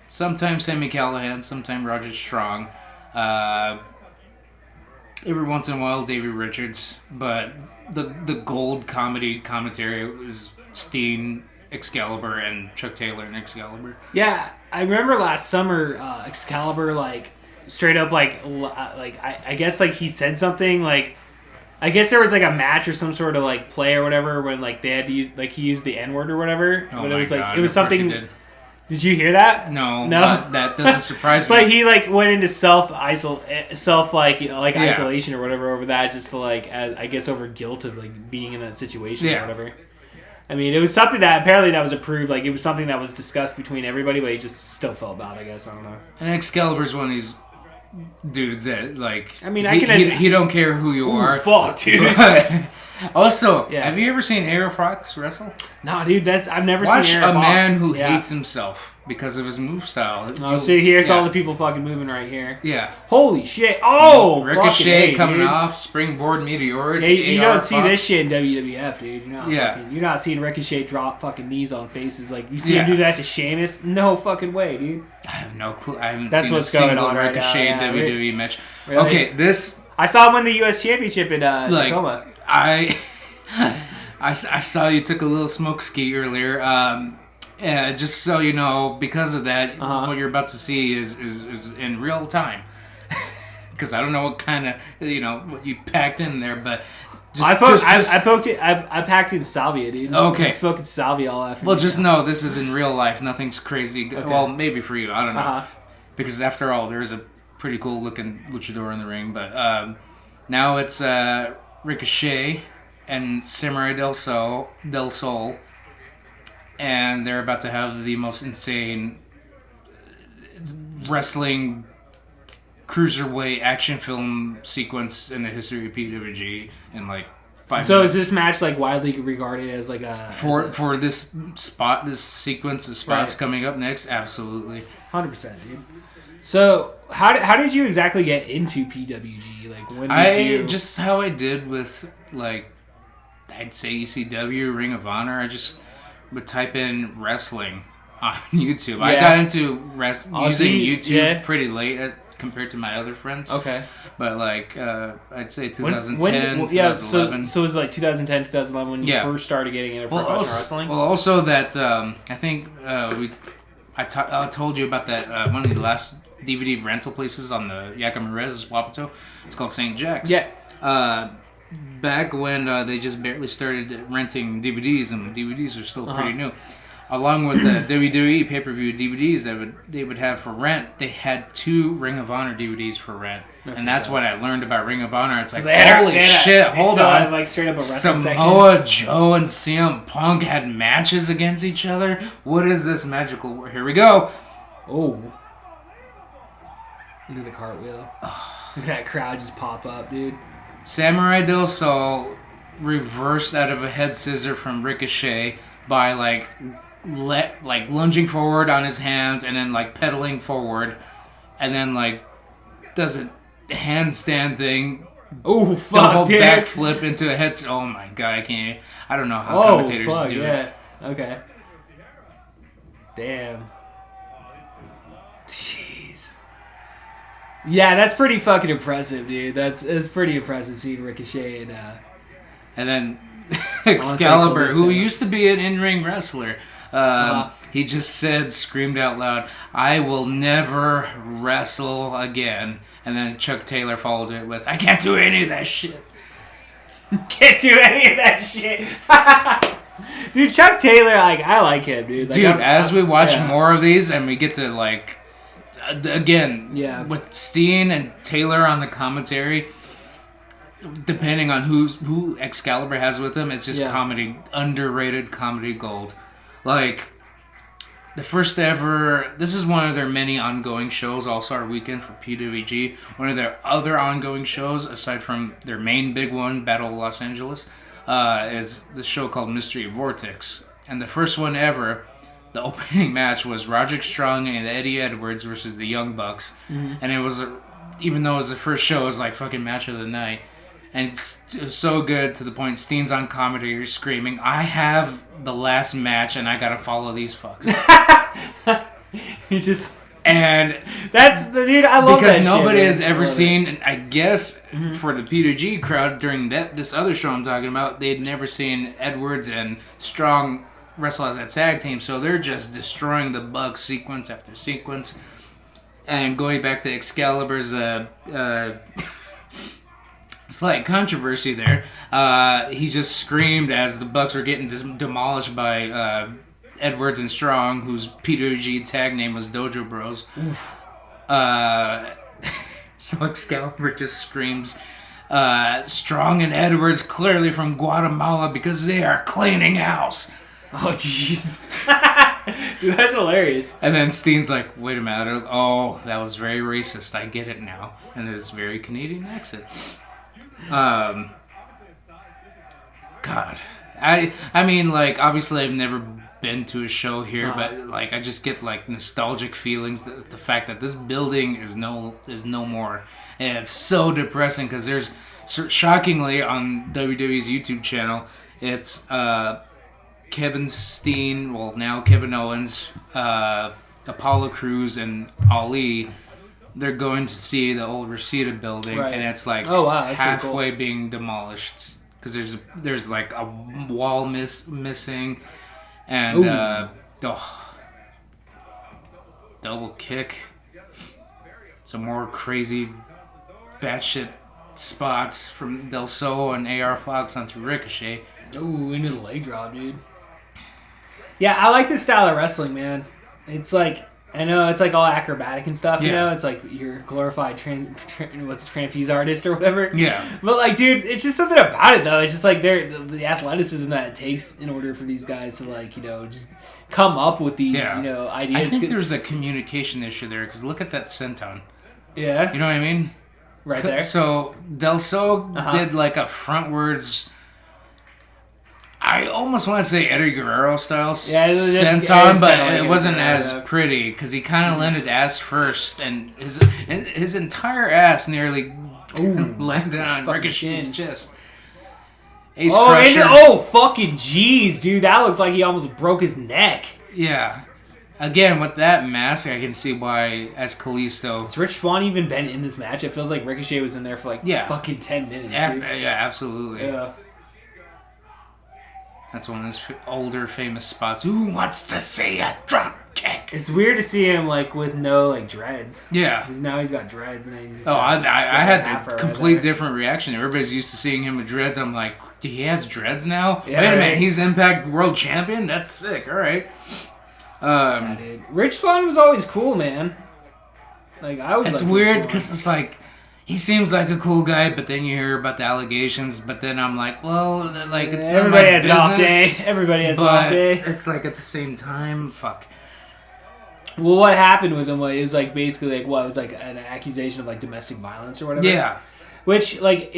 sometimes Sammy Callahan, sometimes Roger Strong, every once in a while Davey Richards, but the gold commentary was Steen, Excalibur, and Chuck Taylor and Excalibur. Yeah, I remember last summer Excalibur straight up I guess he said something I guess there was a match or some sort of play or whatever when they had to use he used the N-word or whatever. Oh, but my it was God, it was something. Did you hear that? No. That doesn't surprise me. But he went into isolation or whatever over that, just to I guess over guilt of being in that situation or whatever. I mean, it was something that apparently that was approved. Like, it was something that was discussed between everybody, but he just still felt bad, I guess. I don't know. And Excalibur's one of these dudes that, like... I mean, he don't care who you are. Fuck, dude. But also, Yeah. have you ever seen Aero Fox wrestle? Nah, dude, I've never Watch seen a Aaron Fox. man who Yeah. hates himself because of his move style. Oh, see, here's all the people fucking moving right here. Yeah. Holy shit. Oh, Ricochet coming dude. off, springboard meteor. Yeah, you don't see this shit in WWF, dude. Yeah. You're not seeing Ricochet drop fucking knees on faces. Like, you see him do that to Sheamus? No fucking way, dude. I have no clue. I haven't That's seen what's a going single on right now, Ricochet yeah. WWE match. Really? Okay, this... I saw him win the U.S. Championship in Tacoma. I saw you took a little smoke ski earlier. Just so you know, because of that, what you're about to see is in real time. Because I don't know what kind of what you packed in there, but I packed in salvia, dude. Okay. I've been smoking salvia all afternoon. well, just know this is in real life. Nothing's crazy. Okay. Well, maybe for you, I don't know. Uh-huh. Because after all, there's a pretty cool looking luchador in the ring. But now it's Ricochet and Samurai del Sol, and they're about to have the most insane wrestling cruiserweight action film sequence in the history of PWG in like 5 So minutes. is this match like widely regarded as like a for this sequence of spots coming up next? Absolutely. 100%, dude. So how did you exactly get into PWG? Like, when did you? Just how I did with, like, I'd say ECW, Ring of Honor. I just would type in wrestling on YouTube. I got into using YouTube pretty late compared to my other friends. Okay. But, like, I'd say 2010, 2011. So it was like 2010, 2011 when you first started getting into professional wrestling? Well, also that, I think I told you about that, one of the last DVD rental places on the Yakima Res, Wapato. It's called St. Jack's. Yeah. Back when they just barely started renting DVDs, and DVDs are still pretty new. Along with the WWE pay-per-view DVDs that they would have for rent, they had 2 Ring of Honor DVDs for rent. That's when I learned about Ring of Honor. It's like, holy shit, hold on. Have, like, straight up a wrestling Samoa Joe and CM Punk had matches against each other? What is this magical... Here we go. Oh. Look at the cartwheel. Look at that crowd just pop up, dude. Samurai del Sol reversed out of a head scissor from Ricochet by like lunging forward on his hands and then like pedaling forward, and then like does a handstand thing. Oh fuck! Double dude. backflip into a head. Oh my god! I don't know how commentators do it. Okay. Damn. Jeez. Yeah, that's pretty fucking impressive, dude. It's pretty impressive seeing Ricochet and then Excalibur, who used to be an in-ring wrestler, he just screamed out loud, "I will never wrestle again." And then Chuck Taylor followed it with, "I can't do any of that shit." Can't do any of that shit. Dude, Chuck Taylor, like, I like him, dude. Like, as we watch more of these and we get to, like, again, with Steen and Taylor on the commentary, depending on who Excalibur has with him, it's just comedy, underrated comedy gold. Like, the first ever, this is one of their many ongoing shows, All-Star Weekend for PWG. One of their other ongoing shows, aside from their main big one, Battle of Los Angeles, is the show called Mystery Vortex. And the first one ever, the opening match was Roderick Strong and Eddie Edwards versus the Young Bucks. Mm-hmm. And it was, even though it was the first show, it was like fucking match of the night. And it was so good to the point Steen's on comedy, you're screaming, "I have the last match and I gotta follow these fucks." He just... And that's... Dude, I love that because shit, nobody man. has ever seen, and I guess for the P2G crowd during this other show I'm talking about, they'd never seen Edwards and Strong wrestle as that tag team, so they're just destroying the Bucks sequence after sequence. And going back to Excalibur's slight controversy there, he just screamed as the Bucks were getting demolished by Edwards and Strong, whose P2G tag name was Dojo Bros. So Excalibur just screams, Strong and Edwards clearly from Guatemala because they are cleaning house. Oh, jeez. Dude, that's hilarious. And then Steen's like, wait a minute. Oh, that was very racist. I get it now. And this very Canadian accent. God. I mean, like, obviously I've never been to a show here, but, like, I just get, like, nostalgic feelings. The fact that this building is no more. And it's so depressing because there's, shockingly, on WWE's YouTube channel, it's, Kevin Steen, well, now Kevin Owens, Apollo Crews, and Ali, they're going to see the old Reseda building, and it's like halfway being demolished because there's like a wall missing, and double kick, some more crazy batshit spots from Del Sol and AR Fox onto Ricochet. Ooh, into the leg drop, dude. Yeah, I like this style of wrestling, man. It's like, I know it's like all acrobatic and stuff, you know? It's like you're a glorified trapeze artist or whatever. Yeah. But like, dude, it's just something about it, though. It's just like the athleticism that it takes in order for these guys to, like, you know, just come up with these, you know, ideas. I think there's a communication issue there, because look at that senton. Yeah. You know what I mean? Right there. So, Del Sol did like a frontwards... I almost want to say Eddie Guerrero style senton, but it wasn't as pretty because he kind of landed ass first, and his entire ass nearly landed on Ricochet's chest. Ace Crusher. Fucking jeez, dude, that looked like he almost broke his neck. Yeah. Again, with that mask, I can see why, as Kalisto... Has Rich Swann even been in this match? It feels like Ricochet was in there for like fucking 10 minutes. Yeah, absolutely. Yeah. That's one of his older famous spots. Who wants to see a drop kick? It's weird to see him like with no like dreads. Yeah. Because now he's got dreads. And he's I had the complete different reaction. Everybody's used to seeing him with dreads. I'm like, he has dreads now? Yeah, wait a minute, he's Impact World Champion? That's sick. All right. Dude. Rich Swann was always cool, man. Like I was. It's like weird because it's like he seems like a cool guy, but then you hear about the allegations. But then I'm like, well, like it's everybody has business, an off day. Everybody has an off day. It's like at the same time, fuck. Well, what happened with him was like basically like what it was like an accusation of like domestic violence or whatever. Yeah. Which like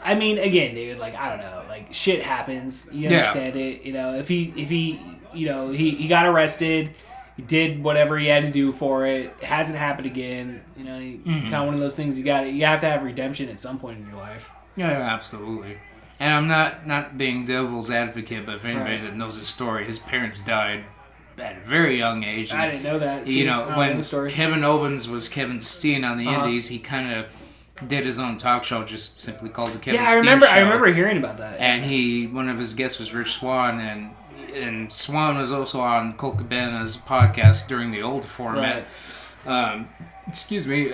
I mean, again, dude, like I don't know, like shit happens. You understand it, you know. If he, you know, he got arrested. He did whatever he had to do for it. It hasn't happened again. You know, kind of one of those things you have to have redemption at some point in your life. Yeah, absolutely. And I'm not being devil's advocate, but if anybody that knows his story, his parents died at a very young age. And, I didn't know that. You know, when Kevin Owens was Kevin Steen on the Indies, he kind of did his own talk show, just simply called the Kevin Steen Show. I remember hearing about that. And one of his guests was Rich Swann, and Swan was also on Colt Cabana's podcast during the old format. Right. Excuse me.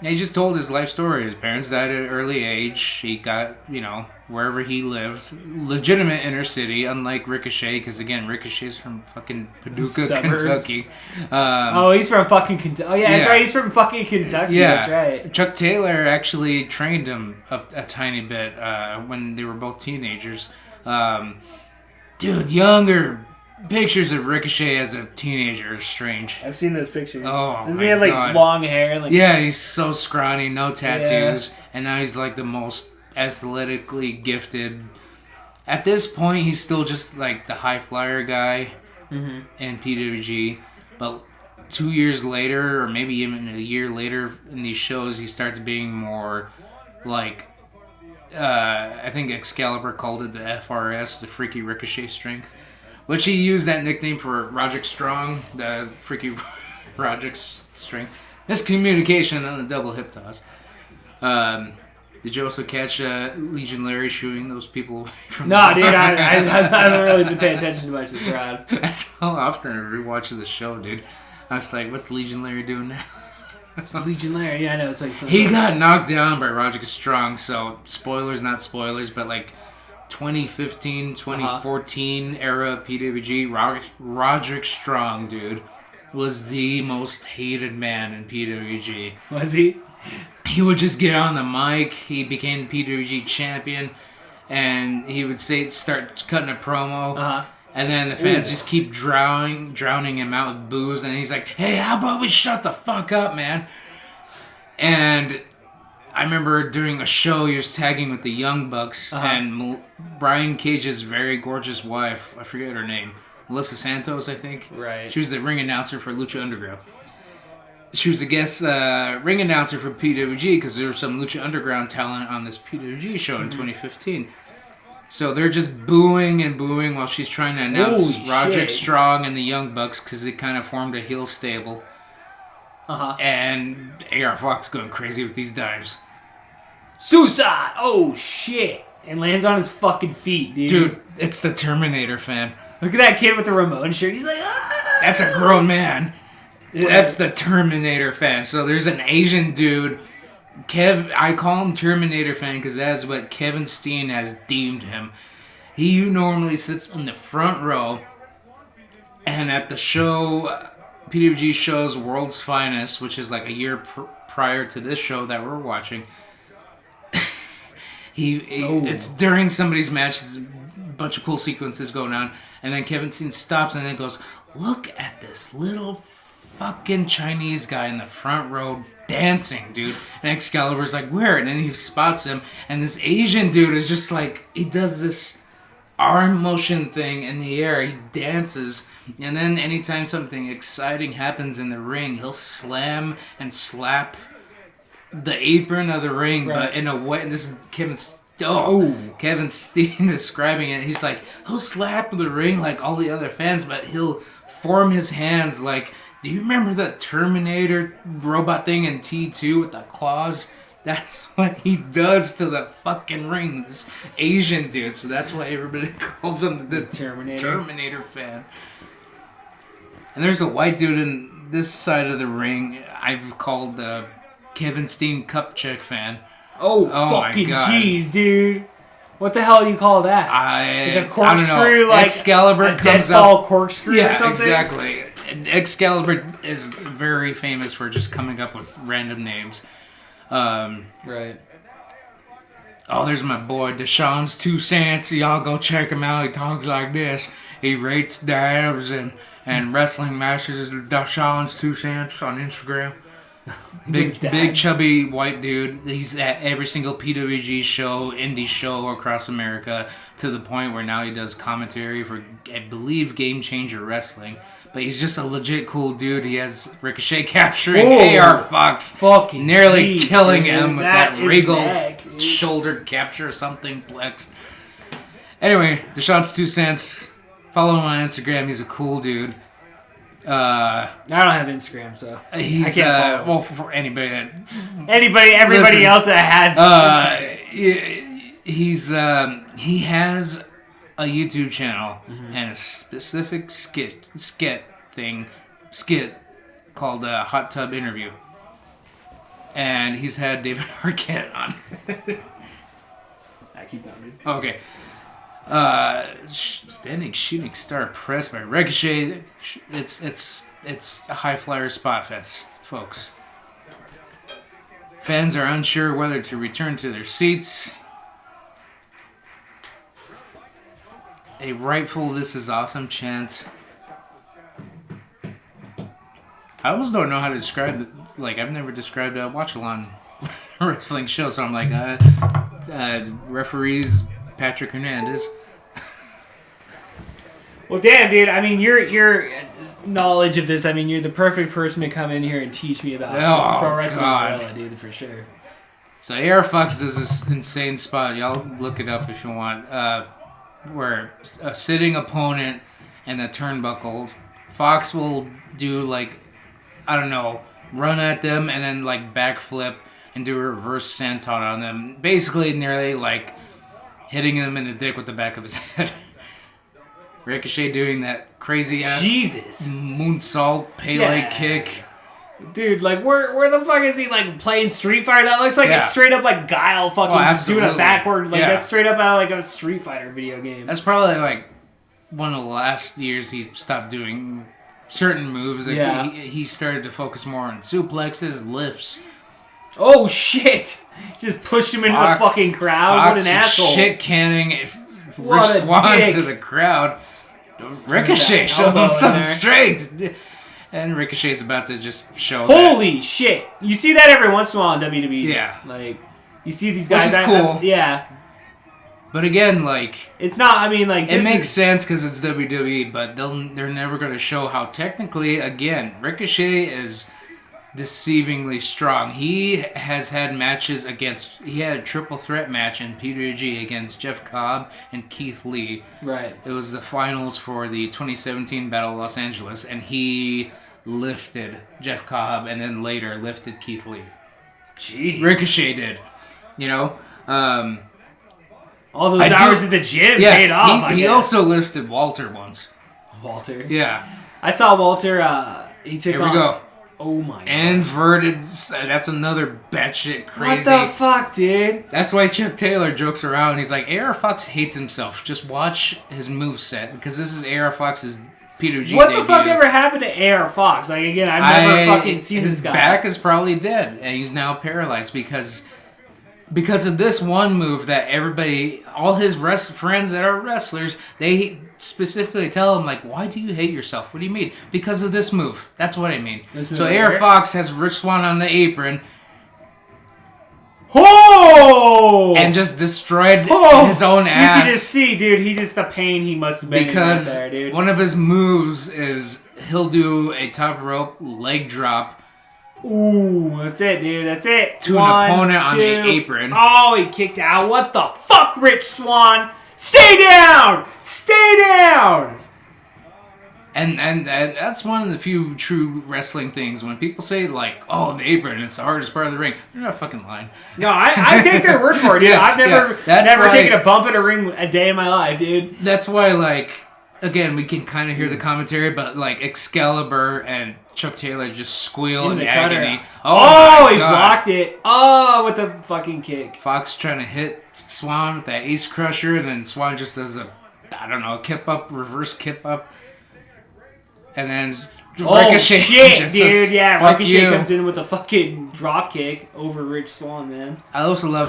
He just told his life story. His parents died at an early age. He got, you know, wherever he lived, legitimate inner city, unlike Ricochet, because again, Ricochet's from fucking Paducah, Kentucky. He's from fucking Kentucky. Oh, yeah, that's right. He's from fucking Kentucky. Yeah. That's right. Chuck Taylor actually trained him a tiny bit when they were both teenagers. Dude, younger pictures of Ricochet as a teenager are strange. I've seen those pictures. Oh, does he have like long hair? Like, yeah, he's so scrawny, no tattoos, and now he's like the most athletically gifted. At this point, he's still just like the high flyer guy in PWG, but 2 years later, or maybe even a year later in these shows, he starts being more like. I think Excalibur called it the FRS, the Freaky Ricochet Strength, which he used that nickname for Roderick Strong, the Freaky Roderick Strength. Miscommunication on the double hip toss. Did you also catch Legion Larry shooting those people away from No, dude, I haven't really been paying attention much to the crowd. That's how often I rewatch the show, dude. I was like, what's Legion Larry doing now? Legion Larry, yeah, I know. It's like he got knocked down by Roderick Strong, so spoilers, not spoilers, but like 2015, 2014 era PWG, Roderick Strong, dude, was the most hated man in PWG. Was he? he would just get on the mic. He became PWG champion, and he would start cutting a promo. And then the fans just keep drowning him out with booze, and he's like, "Hey, how about we shut the fuck up, man?" And I remember doing a show, he was tagging with the Young Bucks, and Brian Cage's very gorgeous wife, I forget her name, Melissa Santos, I think. Right. She was the ring announcer for Lucha Underground. She was a guest ring announcer for PWG because there was some Lucha Underground talent on this PWG show in 2015. So they're just booing and booing while she's trying to announce Roderick Strong and the Young Bucks because they kind of formed a heel stable. And AR Fox going crazy with these dives. Suicide! Oh, shit. And lands on his fucking feet, dude. Dude, it's the Terminator fan. Look at that kid with the Ramon shirt. He's like, ah! That's a grown man. That's the Terminator fan. So there's an Asian dude. I call him Terminator fan because that's what Kevin Steen has deemed him. He normally sits in the front row. And at the show, PWG shows World's Finest, which is like a year prior to this show that we're watching. It's during somebody's match. It's a bunch of cool sequences going on. And then Kevin Steen stops and then goes, "Look at this little fucking Chinese guy in the front row dancing, dude." And Excalibur's like, "Where?" And then he spots him. And this Asian dude is just like, he does this arm motion thing in the air. He dances. And then anytime something exciting happens in the ring, he'll slam and slap the apron of the ring, but in a way, this is Kevin Steen describing it. He's like, he'll slap the ring like all the other fans, but he'll form his hands like, do you remember the Terminator robot thing in T2 with the claws? That's what he does to the fucking ring, this Asian dude. So that's why everybody calls him the Terminator fan. And there's a white dude in this side of the ring I've called Kevin Steen Kupchak fan. Oh fucking jeez, dude. What the hell do you call that? Like a corkscrew, I don't know. like Excalibur a comes deadfall up. corkscrew or something? Exactly. Excalibur is very famous for just coming up with random names. Right. Oh, there's my boy Deshaun's 2 cents. Y'all go check him out. He talks like this. He rates dabs and wrestling matches. Deshaun's 2 cents on Instagram. Big chubby white dude. He's at every single PWG show, indie show across America, to the point where now he does commentary for, I believe, Game Changer Wrestling. But he's just a legit cool dude. He has Ricochet capturing AR Fox, fucking nearly killing him with that regal back, shoulder capture or something plex. Anyway, Deshaun's 2 cents. Follow him on Instagram. He's a cool dude. I don't have Instagram, so he's I can't follow. well, for anybody that everybody listens, else that has Instagram. he has a YouTube channel and a specific skit called Hot Tub Interview, and he's had David Arquette on. I keep that, dude. Okay. Standing shooting star pressed by Ricochet. It's a high flyer spot fest, folks. Fans are unsure whether to return to their seats. A rightful "This is awesome" chant. I almost don't know how to describe it. Like, I've never described a watch-along wrestling show, so I'm like, referees Patrick Hernandez. Well, damn, dude. I mean, your knowledge of this. I mean, you're the perfect person to come in here and teach me about Pro Wrestling Guerrilla, dude, for sure. So AR Fox does this insane spot. Y'all look it up if you want. Where a sitting opponent and the turnbuckles, Fox will do like, I don't know, run at them and then like backflip and do a reverse senton on them. Basically, nearly like hitting them in the dick with the back of his head. Ricochet doing that crazy ass moonsault Pele kick. Dude, like where the fuck is he like playing Street Fighter? That looks like it's straight up like Guile fucking just doing a backward that's straight up out of like a Street Fighter video game. That's probably like one of the last years he stopped doing certain moves. Like he started to focus more on suplexes, lifts. Oh shit! Just pushed him into the fucking crowd. What an asshole! Shit canning What Rich a Swann dick. to the crowd. Ricochet showed him some strength. And Ricochet's about to just show Holy shit! You see that every once in a while in WWE. Yeah. Like, you see these guys. Which is cool. Yeah. But again, like... It's not, I mean, like... It makes sense because it's WWE, but they're never going to show how technically, again, Ricochet is deceivingly strong. He has had matches against... He had a triple threat match in PWG against Jeff Cobb and Keith Lee. Right. It was the finals for the 2017 Battle of Los Angeles, and he lifted Jeff Cobb and then later lifted Keith Lee. Jeez. Ricochet did. You know? All those hours at the gym paid off, he also lifted Walter once. Walter? Yeah. I saw Walter, he took Here on... we go. Oh my god. Inverted. That's another batshit crazy. What the fuck, dude? That's why Chuck Taylor jokes around. He's like, AR Fox hates himself. Just watch his moveset because this is AR Fox's PWG What debut. the fuck ever happened to AR Fox? Like, again, I've never fucking seen this guy. His back is probably dead, and he's now paralyzed because of this one move that everybody, all his friends that are wrestlers, they specifically tell him, like, why do you hate yourself? What do you mean? Because of this move. That's what I mean. So AR Fox has Rich Swann on the apron. Oh! And just destroyed his own ass. You can just see, dude, the pain he must have been because in right there, dude. One of his moves is he'll do a top rope leg drop. Ooh, that's it, dude. That's it. To an opponent on the apron. Oh, he kicked out. What the fuck, Rich Swann? Stay down! Stay down! And that's one of the few true wrestling things. When people say, like, oh, the apron, it's the hardest part of the ring. They're not fucking lying. No, I take their word for it, dude. Yeah, I've never why, taken a bump in a ring a day in my life, dude. That's why, like, again, we can kind of hear the commentary, but, like, Excalibur and Chuck Taylor just squeal in agony. Oh, he blocked it. Oh, with the fucking kick. Fox trying to hit Swann with that Ace Crusher, and then Swann just does a, I don't know, kip up, reverse kip up. And then Ricochet shit, just dude. says, Yeah, fuck Ricochet you. comes in with a fucking drop kick over Rich Swann, man. I also love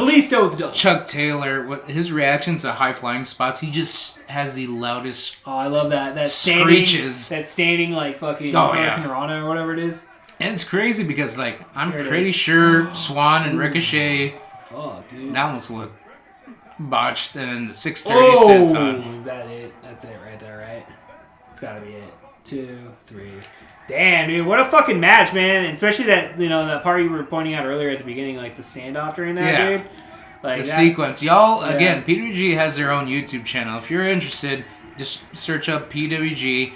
Chuck Taylor. What his reactions to high flying spots, he just has the loudest. Oh, I love that. That screeches. standing like fucking Hurricane Rana or whatever it is. And it's crazy because, like, I'm pretty sure Swann and Ricochet. Fuck, dude. That one's look botched, and then the 630 senton. Is that it? That's it right there, right? It's gotta be it. 2, 3. Damn, dude, what a fucking match, man! Especially that, you know, that part you were pointing out earlier at the beginning, like the standoff during that, dude. Like the sequence, y'all. Yeah. Again, PWG has their own YouTube channel. If you're interested, just search up PWG.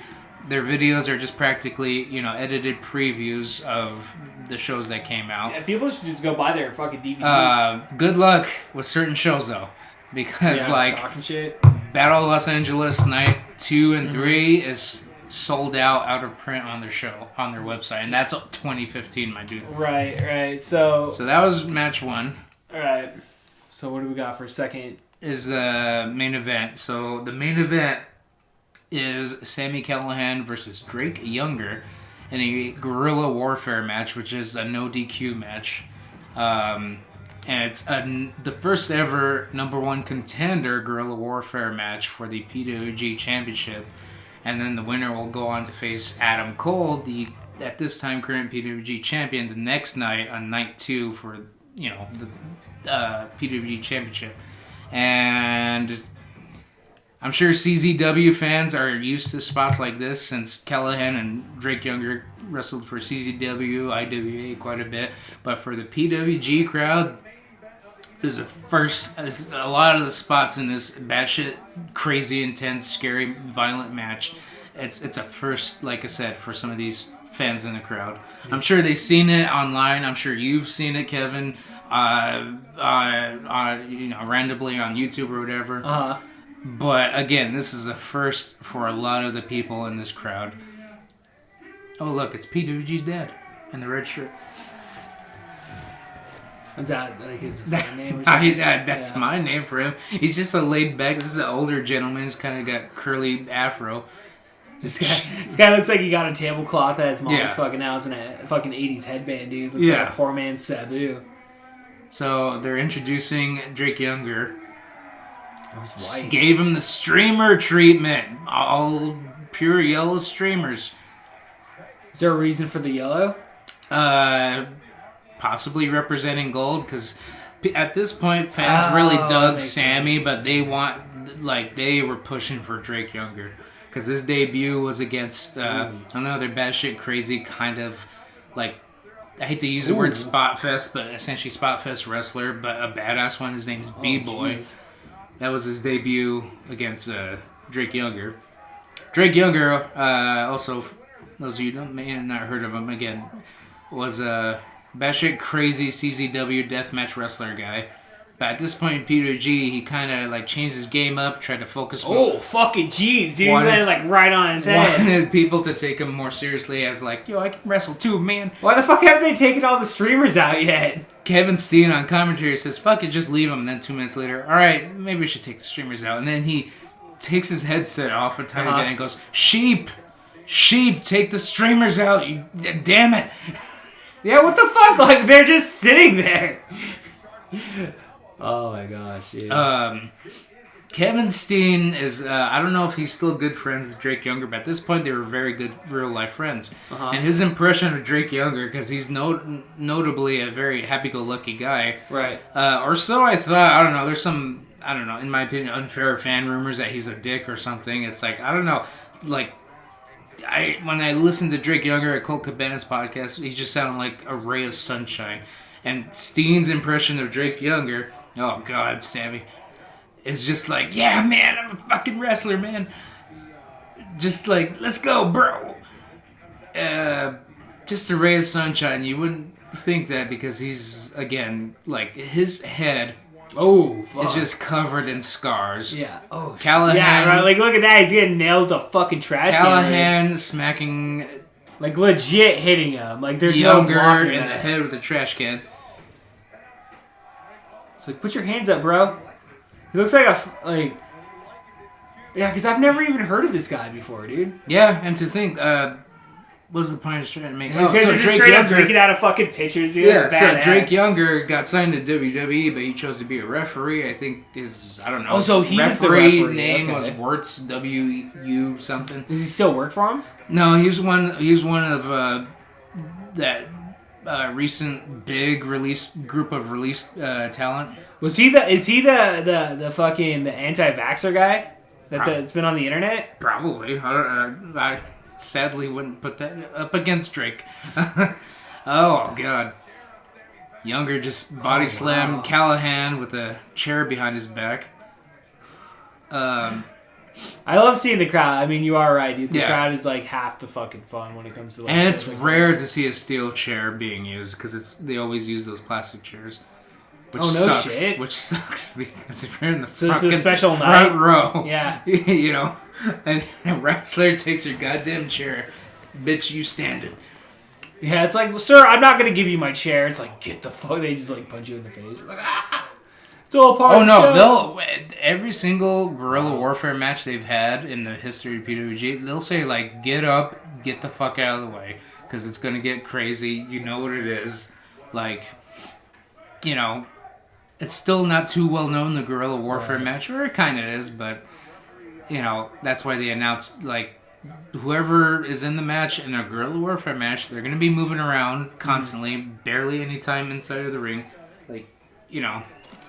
Their videos are just practically, you know, edited previews of the shows that came out. Yeah, people should just go buy their fucking DVDs. Good luck with certain shows though, because like shit. Battle of Los Angeles Night 2 and 3 is sold out of print on their show, on their website, and that's 2015, my dude. Right. So that was match 1. All right. So what do we got for second? Is the main event. So the main event is Sami Callihan versus Drake Younger in a guerrilla warfare match, which is a no DQ match. And it's the first ever #1 contender guerrilla warfare match for the PWG Championship. And then the winner will go on to face Adam Cole, the at this time current PWG champion, the next night on night 2 for, you know, the PWG Championship. And I'm sure CZW fans are used to spots like this since Callihan and Drake Younger wrestled for CZW, IWA quite a bit. But for the PWG crowd, this is a lot of the spots in this batshit, crazy, intense, scary, violent match. It's a first, like I said, for some of these fans in the crowd. I'm sure they've seen it online. I'm sure you've seen it, Kevin. You know, randomly on YouTube or whatever. But again, this is a first for a lot of the people in this crowd. Oh, look, it's PWG's dad in the red shirt. Is that like his name or something? That's my name for him. He's just a laid back. This is an older gentleman. He's kind of got curly afro. This guy looks like he got a tablecloth at his mom's fucking house and a fucking 80s headband, dude. Looks like a poor man's Sabu. So they're introducing Drake Younger. That was white. Gave him the streamer treatment. All pure yellow streamers. Is there a reason for the yellow? Possibly representing gold, because at this point fans really dug Sammy, sense. but they were pushing for Drake Younger because his debut was against another batshit crazy kind of like, I hate to use the word spot fest, but essentially spot fest wrestler, but a badass one. His name's B-Boy. Geez. That was his debut against Drake Younger. Drake Younger, also, those of you who may have not heard of him, again, was a batshit crazy CZW deathmatch wrestler guy. But at this point in PWG, he kind of like changed his game up, tried to focus more. Oh, fucking jeez, dude. He landed like right on his head. Wanted people to take him more seriously as like, yo, I can wrestle too, man. Why the fuck haven't they taken all the streamers out yet? Kevin Steen on commentary says, fuck it, just leave him. And then 2 minutes later, all right, maybe we should take the streamers out. And then he takes his headset off a tiny bit and goes, sheep, take the streamers out. You, damn it. Yeah, what the fuck? Like, they're just sitting there. Oh my gosh, yeah. Kevin Steen is, I don't know if he's still good friends with Drake Younger, but at this point they were very good real-life friends. And his impression of Drake Younger, because he's notably a very happy-go-lucky guy. Right. Or so I thought. I don't know. There's some, I don't know, in my opinion, unfair fan rumors that he's a dick or something. It's like, I don't know. Like, when I listened to Drake Younger at Colt Cabana's podcast, he just sounded like a ray of sunshine. And Steen's impression of Drake Younger, oh God, Sammy, is just like, yeah, man, I'm a fucking wrestler, man. Just like, let's go, bro. Just a ray of sunshine. You wouldn't think that because he's, again, like, his head is just covered in scars. Yeah. Oh, Callahan. Yeah, right. Like, look at that. He's getting nailed with a fucking trash can. Callahan smacking like, legit hitting him. Like, there's Younger no blocking in the that. head with a trash can. It's like, put your hands up, bro. He looks like yeah, because I've never even heard of this guy before, dude. Yeah, and to think, what was the point I was trying to make? These guys are just straight up drinking out of fucking pictures, dude. Yeah, It's so badass. Drake Younger got signed to WWE, but he chose to be a referee. I think I don't know. Oh, so he was the referee referee, name okay. was Wirtz, W-U something. Does he still work for him? No, he was one of that recent big group of released talent. Is he the fucking the anti-vaxxer guy that's been on the internet? Probably. I sadly wouldn't put that up against Drake. Oh God. Younger just body slammed Callahan with a chair behind his back. I love seeing the crowd. I mean, you are right, dude. The Yeah. crowd is like half the fucking fun when it comes to like. And it's shows like rare this. to see a steel chair being used because they always use those plastic chairs. Which Oh, no sucks. shit. Which sucks because if you're in the So this is a fucking special front night? row, Yeah. you know, and a wrestler takes your goddamn chair, bitch, you stand it. Yeah, it's like, well, sir, I'm not gonna give you my chair. It's like, get the fuck. They just like punch you in the face. You're like, ah. It's all part Oh of the no, show. every single guerrilla warfare match they've had in the history of PWG, they'll say like, get up, get the fuck out of the way, because it's gonna get crazy. You know what it is, like, you know. It's still not too well known, the guerrilla warfare match, or it kind of is, but, you know, that's why they announced, like, whoever is in the match in a guerrilla warfare match, they're going to be moving around constantly, barely any time inside of the ring. Like, you know,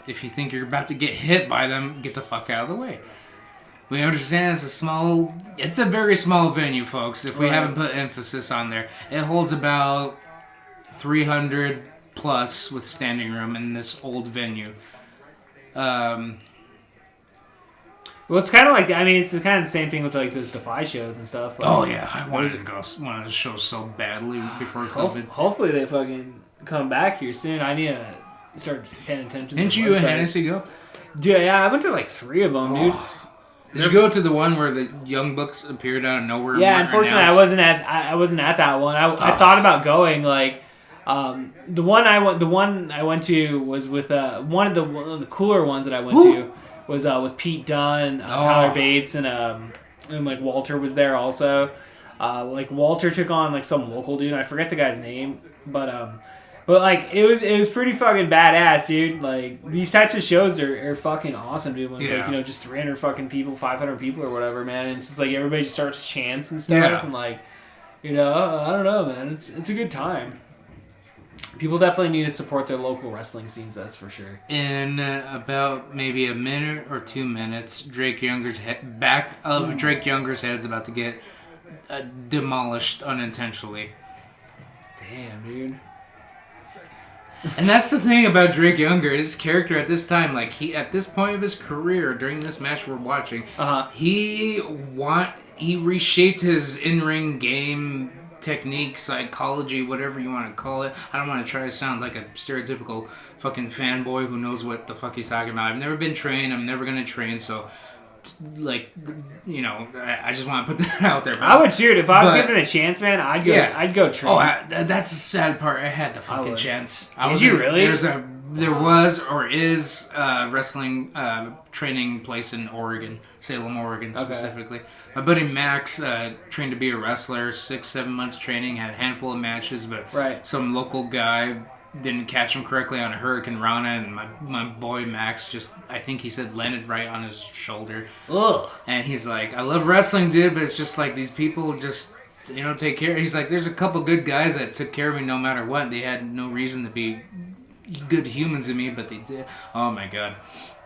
if you think you're about to get hit by them, get the fuck out of the way. We understand it's a very small venue, folks, if we haven't put emphasis on there. It holds about 300 plus with standing room in this old venue. Well, it's kind of like, I mean, it's kind of the same thing with like those Defy shows and stuff. Like, Oh yeah, I wanted to go one of the shows so badly before COVID. Hopefully they fucking come back here soon. I need to start paying attention. Didn't to you the and website. Hennessy go? Dude, yeah, I went to like 3 of them, dude. Did you go to the one where the Young Bucks appeared out of nowhere? and Yeah, weren't unfortunately, announced? I wasn't at that one. I thought about going. Like, the one I went to was with one of the cooler ones that I went to was with Pete Dunne, Tyler Bates, and like Walter was there also. Like Walter took on like some local dude. I forget the guy's name, but But like it was pretty fucking badass, dude. Like these types of shows are fucking awesome, dude. When it's like, you know, just 300 fucking people, 500 people or whatever, man. And it's just like everybody just starts chants and stuff, and like, you know, I don't know, man. It's a good time. People definitely need to support their local wrestling scenes, that's for sure. In about maybe a minute or 2 minutes, Drake Younger's back of Drake Younger's head's about to get demolished unintentionally. Damn, dude. And that's the thing about Drake Younger, his character at this time, like he at this point of his career, during this match we're watching, he reshaped his in-ring game, technique, psychology, whatever you want to call it. I don't want to try to sound like a stereotypical fucking fanboy who knows what the fuck he's talking about. I've never been trained, I'm never gonna train, so like, you know, I just want to put that out there. But, I would shoot if I was given a chance, man. I'd go train. That's the sad part. I had the fucking chance. Did you really? There was or is a wrestling training place in Oregon, Salem, Oregon specifically. My buddy Max trained to be a wrestler, 6-7 months training, had a handful of matches, but some local guy didn't catch him correctly on a Hurricane Rana, and my boy Max just, I think he said, landed right on his shoulder. Ugh. And he's like, I love wrestling, dude, but it's just like these people just, you know, take care. He's like, there's a couple good guys that took care of me no matter what. They had no reason to be good humans to me, but they did. Oh my god.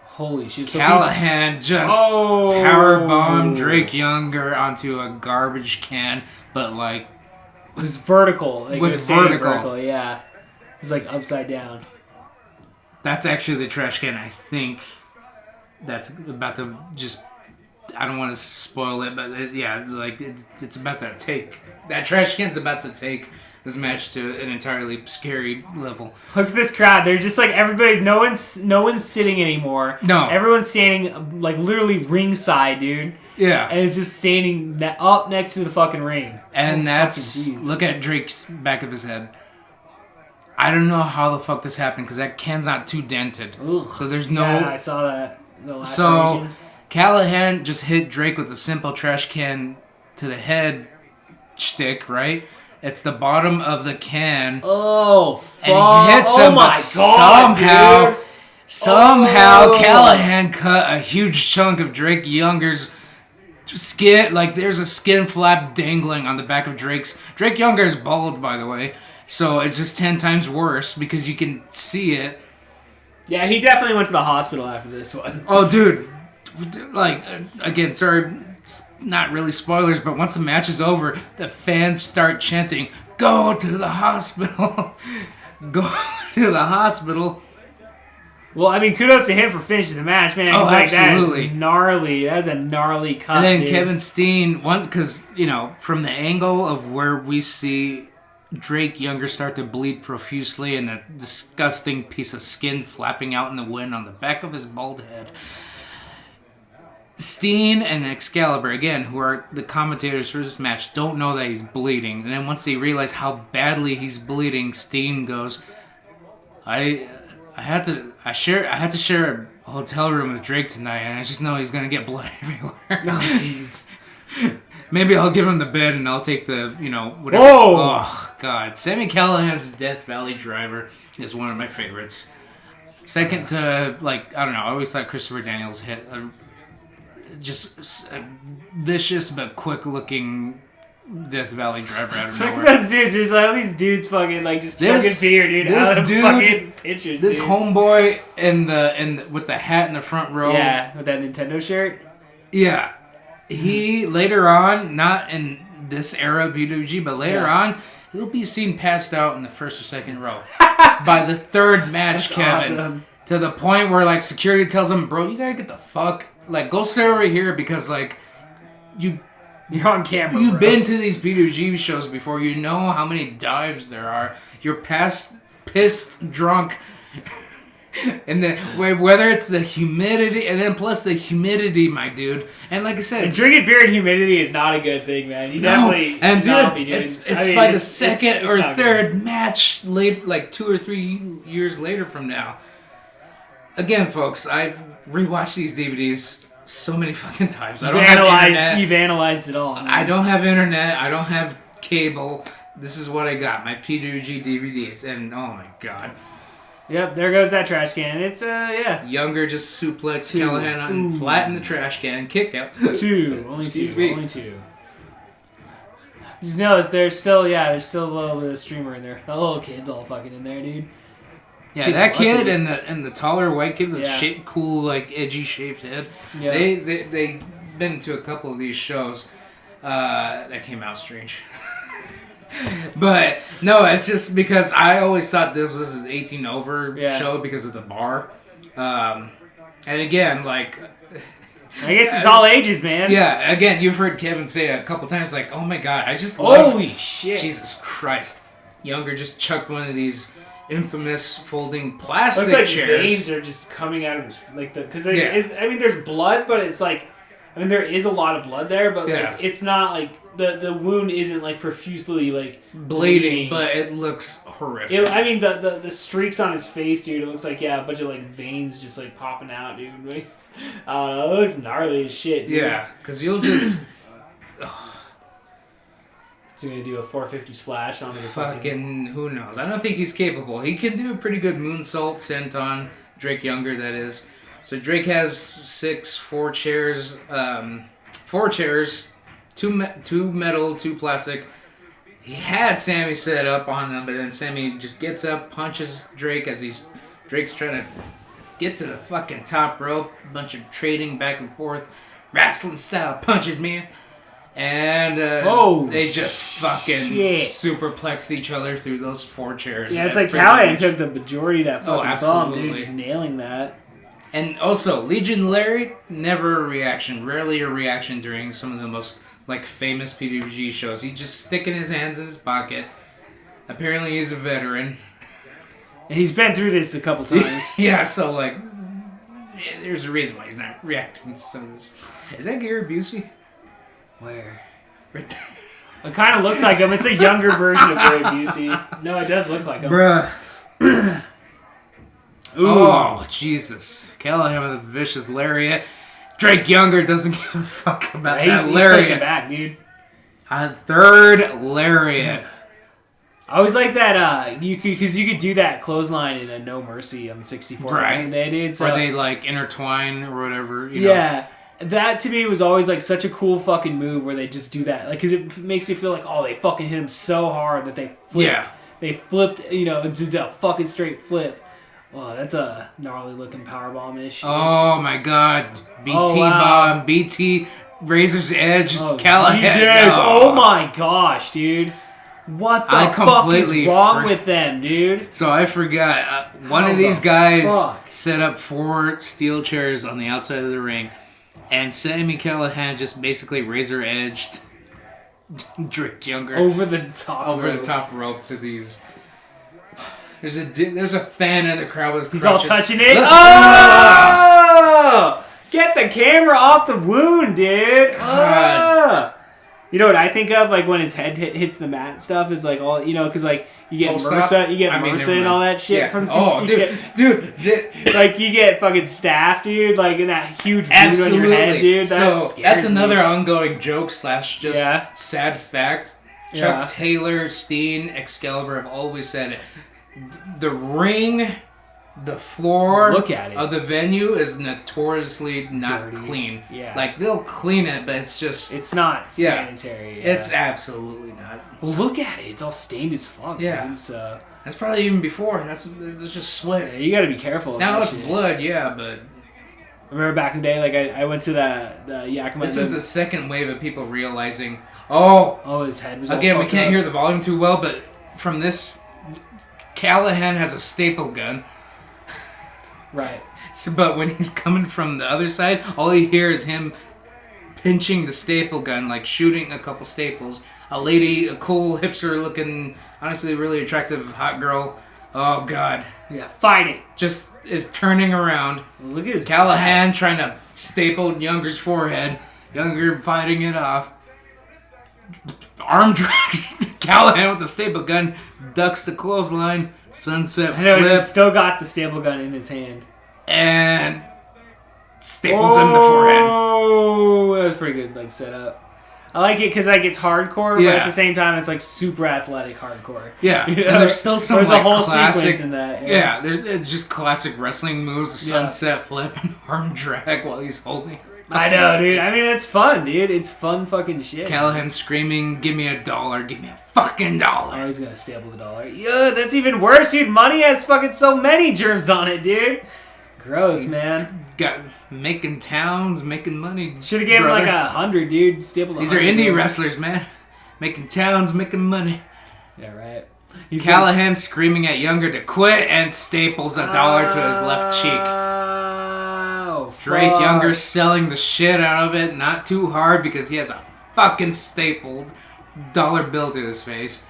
Holy shit. Callahan just powerbombed Drake Younger onto a garbage can, but like... It was vertical. Like, with vertical. Yeah. It's like upside down. That's actually the trash can, I think. That's about to just... I don't want to spoil it, but like it's about to take... That trash can's about to take this match to an entirely scary level. Look at this crowd. They're just like no one's sitting anymore. No. Everyone's standing like literally ringside, dude. Yeah. And it's just standing up next to the fucking ring. And look at Drake's back of his head. I don't know how the fuck this happened because that can's not too dented. Ugh. So there's no... Yeah, I saw that. The laceration. So Callahan just hit Drake with a simple trash can to the head shtick, right? It's the bottom of the can. Oh, fuck. And he hits him, but somehow Callahan cut a huge chunk of Drake Younger's skin. Like, there's a skin flap dangling on the back of Drake's... Drake Younger is bald, by the way. So it's just 10 times worse because you can see it. Yeah, he definitely went to the hospital after this one. Oh, dude. Like, again, sorry, not really spoilers, but once the match is over, the fans start chanting, "Go to the hospital." Go to the hospital. Well, I mean, kudos to him for finishing the match, man. Oh, like, absolutely. That is gnarly. That's a gnarly cut, And then dude. Kevin Steen, because, you know, from the angle of where we see Drake Younger start to bleed profusely and that disgusting piece of skin flapping out in the wind on the back of his bald head, Steen and Excalibur, again, who are the commentators for this match, don't know that he's bleeding. And then once they realize how badly he's bleeding, Steen goes, I had to share a hotel room with Drake tonight, and I just know he's gonna get blood everywhere. Oh, jeez. Maybe I'll give him the bed and I'll take the, you know, whatever. Whoa! Oh, God. Sammy Callahan's Death Valley Driver is one of my favorites. Second to, like, I don't know, I always thought Christopher Daniels hit just a vicious but quick-looking Death Valley Driver out of Look nowhere. at those dudes. There's all these dudes fucking, like, just chugging beer, dude. Out of fucking pictures, This dude. homeboy with the hat in the front row. Yeah, with that Nintendo shirt. Yeah. He, later on, not in this era of PWG, but later on, he'll be seen passed out in the first or second row. By the third match, That's Kevin. awesome. To the point where, like, security tells him, bro, you gotta get the fuck... Like, go sit over here because, like, you're on camera, You've bro. been to these PWG shows before. You know how many dives there are. You're pissed, drunk. And then whether it's the humidity, and then plus the humidity, my dude. And like I said, and drinking beer in humidity is not a good thing, man. You definitely and should not dude, be doing. it's by the second or third match, late, like 2 or 3 years later from now. Again, folks, I've rewatched these DVDs so many fucking times. You've analyzed it all. Man. I don't have internet. I don't have cable. this is what I got, my PWG DVDs, and oh my god. Yep, there goes that trash can. It's, yeah. Younger just suplex Callahan on flat in the trash can, kick out. Only two. Only two. Just notice there's still a little bit of streamer in there. The little kid's all fucking in there, dude. Yeah, that kid and the taller white kid with cool, like, edgy shaved head. Yeah. They been to a couple of these shows that came out strange. But no, it's just because I always thought this was an 18 over show because of the bar. And again, like, I guess it's all ages, man. Yeah, again, you've heard Kevin say it a couple times, like, oh my god, I just holy shit. Jesus Christ. Younger just chucked one of these infamous folding plastic looks like chairs. Veins are just coming out of his, like, because I mean, there's blood, but it's like, I mean, there is a lot of blood there, but like, it's not like the wound isn't like profusely like bleeding, but it looks horrific. I mean, the streaks on his face, dude. It looks like a bunch of like veins just like popping out, dude. I don't know. It looks gnarly as shit, dude. Yeah, because you'll just. He's gonna do a 450 splash on the fucking who knows? I don't think he's capable. He can do a pretty good moonsault senton. Drake Younger, that is. So Drake has four chairs, two metal, two plastic. He had Sammy set up on them, but then Sammy just gets up, punches Drake as Drake's trying to get to the fucking top rope. A bunch of trading back and forth, wrestling style punches, man. And they just fucking superplexed each other through those four chairs. Yeah, it's like Callahan took the majority of that fucking bump, dude. Just nailing that. And also, Legion Larry, never a reaction. Rarely a reaction during some of the most like famous PWG shows. He's just sticking his hands in his pocket. Apparently he's a veteran. And he's been through this a couple times. Yeah, so like, there's a reason why he's not reacting to some of this. Is that Gary Busey? Where? Right there. It kind of looks like him. It's a younger version of Gary Busey. No, it does look like him. Bruh. Ooh. Oh, Jesus. Callahan with a vicious lariat. Drake Younger doesn't give a fuck about that lariat. He's pushing back, dude. A third lariat. I always like that, because you could do that clothesline in a No Mercy on the 64 right. Day, dude. So, or they, like, intertwine or whatever, you know. That, to me, was always, like, such a cool fucking move where they just do that. Like, because it makes you feel like, oh, they fucking hit him so hard that they flipped. Yeah. They flipped, just a fucking straight flip. Oh, that's a gnarly-looking powerbomb-ish. Oh, my God. BT bomb, BT, Razor's Edge, Callahan. Jesus. Oh, my gosh, dude. What the fuck is wrong with them, dude? So I forgot. One of these guys set up 4 steel chairs on the outside of the ring, and Sammy Callahan just basically razor-edged Drake Younger over the top rope to these. There's a fan in the crowd with crutches. He's all touching it. Oh! Get the camera off the wound, dude. You know what I think of, like when his head hits the mat and stuff, is like all because like you get MRSA and all that shit from. Oh, dude, like you get fucking staph, dude, like in that huge wound on your head, dude. That's another ongoing joke / just sad fact. Chuck Taylor, Steen, Excalibur have always said it. The ring, the floor of the venue is notoriously not dirty. Clean. Yeah. Like, they'll clean it, but it's just... It's not sanitary. Yeah. It's absolutely not. Well, look at it. It's all stained as fuck. Yeah. Dude, so. That's probably even before. It's just sweat. Yeah, you gotta be careful. Now it's blood, but... I remember back in the day, like, I went to the Yakima... This is the second wave of people realizing, his head was again, we can't hear the volume too well, but from this... Callahan has a staple gun. Right. So, but when he's coming from the other side, all you hear is him pinching the staple gun, like shooting a couple staples. A lady, a cool, hipster-looking, honestly really attractive hot girl. Oh, God. Yeah, fight it. Just is turning around. Look at his Callahan trying to staple Younger's forehead. Younger fighting it off. Arm drags Callahan with the staple gun, ducks the clothesline, sunset flip. He's still got the staple gun in his hand. And staples him in the forehead. Oh, that was pretty good, like, setup. I like it because like it's hardcore, Yeah. but at the same time it's like super athletic hardcore. Yeah, You know? and there's still some There's like a whole classic, sequence in that. Yeah, there's it's just classic wrestling moves: the Yeah. sunset flip and arm drag while he's holding. I know, dude. I mean, it's fun, dude. It's fun fucking shit. Callahan screaming, "Give me $1! Give me a fucking dollar!" Oh, he's gonna staple the dollar. Yeah, that's even worse, dude. Money has fucking so many germs on it, dude. Gross, man. Got making towns, making money. Should have gave him like brother. 100, dude. Stapled. These are 100, indie bro. wrestlers, man. Making towns, making money. Yeah, right. He's Callahan screaming at Younger to quit and staples $1 to his left cheek. Oh, Drake fuck. Younger selling the shit out of it, not too hard because he has a fucking stapled dollar bill to his face.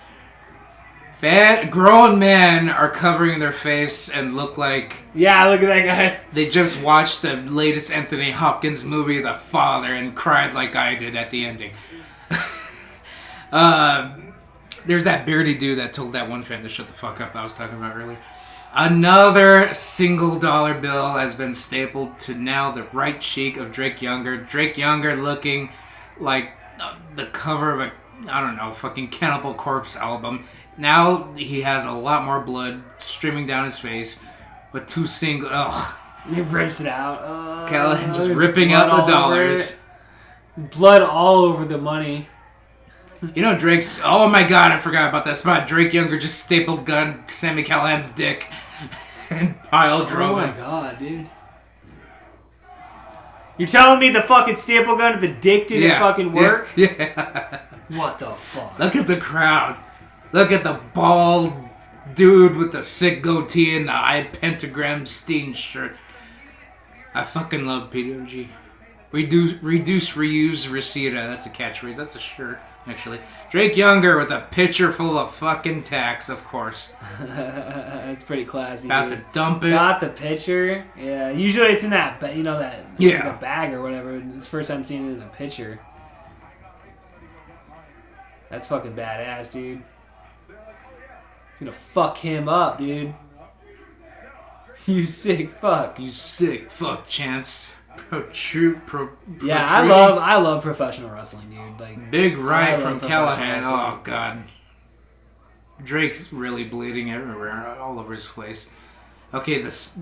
Grown men are covering their face and look like Yeah, look at that guy. they just watched the latest Anthony Hopkins movie, The Father, and cried like I did at the ending. There's that beardy dude that told that one fan to shut the fuck up that I was talking about earlier. Another single dollar bill has been stapled to now the right cheek of Drake Younger. Drake Younger looking like the cover of a, I don't know, fucking Cannibal Corpse album. Now he has a lot more blood streaming down his face with two single... Ugh. He rips it out. Callahan just There's ripping blood out all the over dollars. it. Blood all over the money. You know Drake's... Oh my god, I forgot about that spot. Drake Younger just stapled gun Sammy Callahan's dick and pile drove Oh my him. god, dude. You're telling me the fucking staple gun to the dick didn't fucking work? Yeah. What the fuck? Look at the crowd. Look at the bald dude with the sick goatee and the eye pentagram Steen shirt. I fucking love PWG. Reduce, reuse, Reseda. That's a catchphrase. That's a shirt, actually. Drake Younger with a pitcher full of fucking tacks, of course. It's pretty classy. About dude. to dump it. Got the pitcher. Yeah, usually it's in that, you know, that Yeah. the bag or whatever. It's the first time seeing it in a pitcher. That's fucking badass, dude. It's gonna fuck him up, dude. You sick fuck. You sick fuck, Chance. Yeah, I love professional wrestling, dude. Like Big I right love from professional Callahan. wrestling. Oh, God. Drake's really bleeding everywhere, all over his face. Okay, this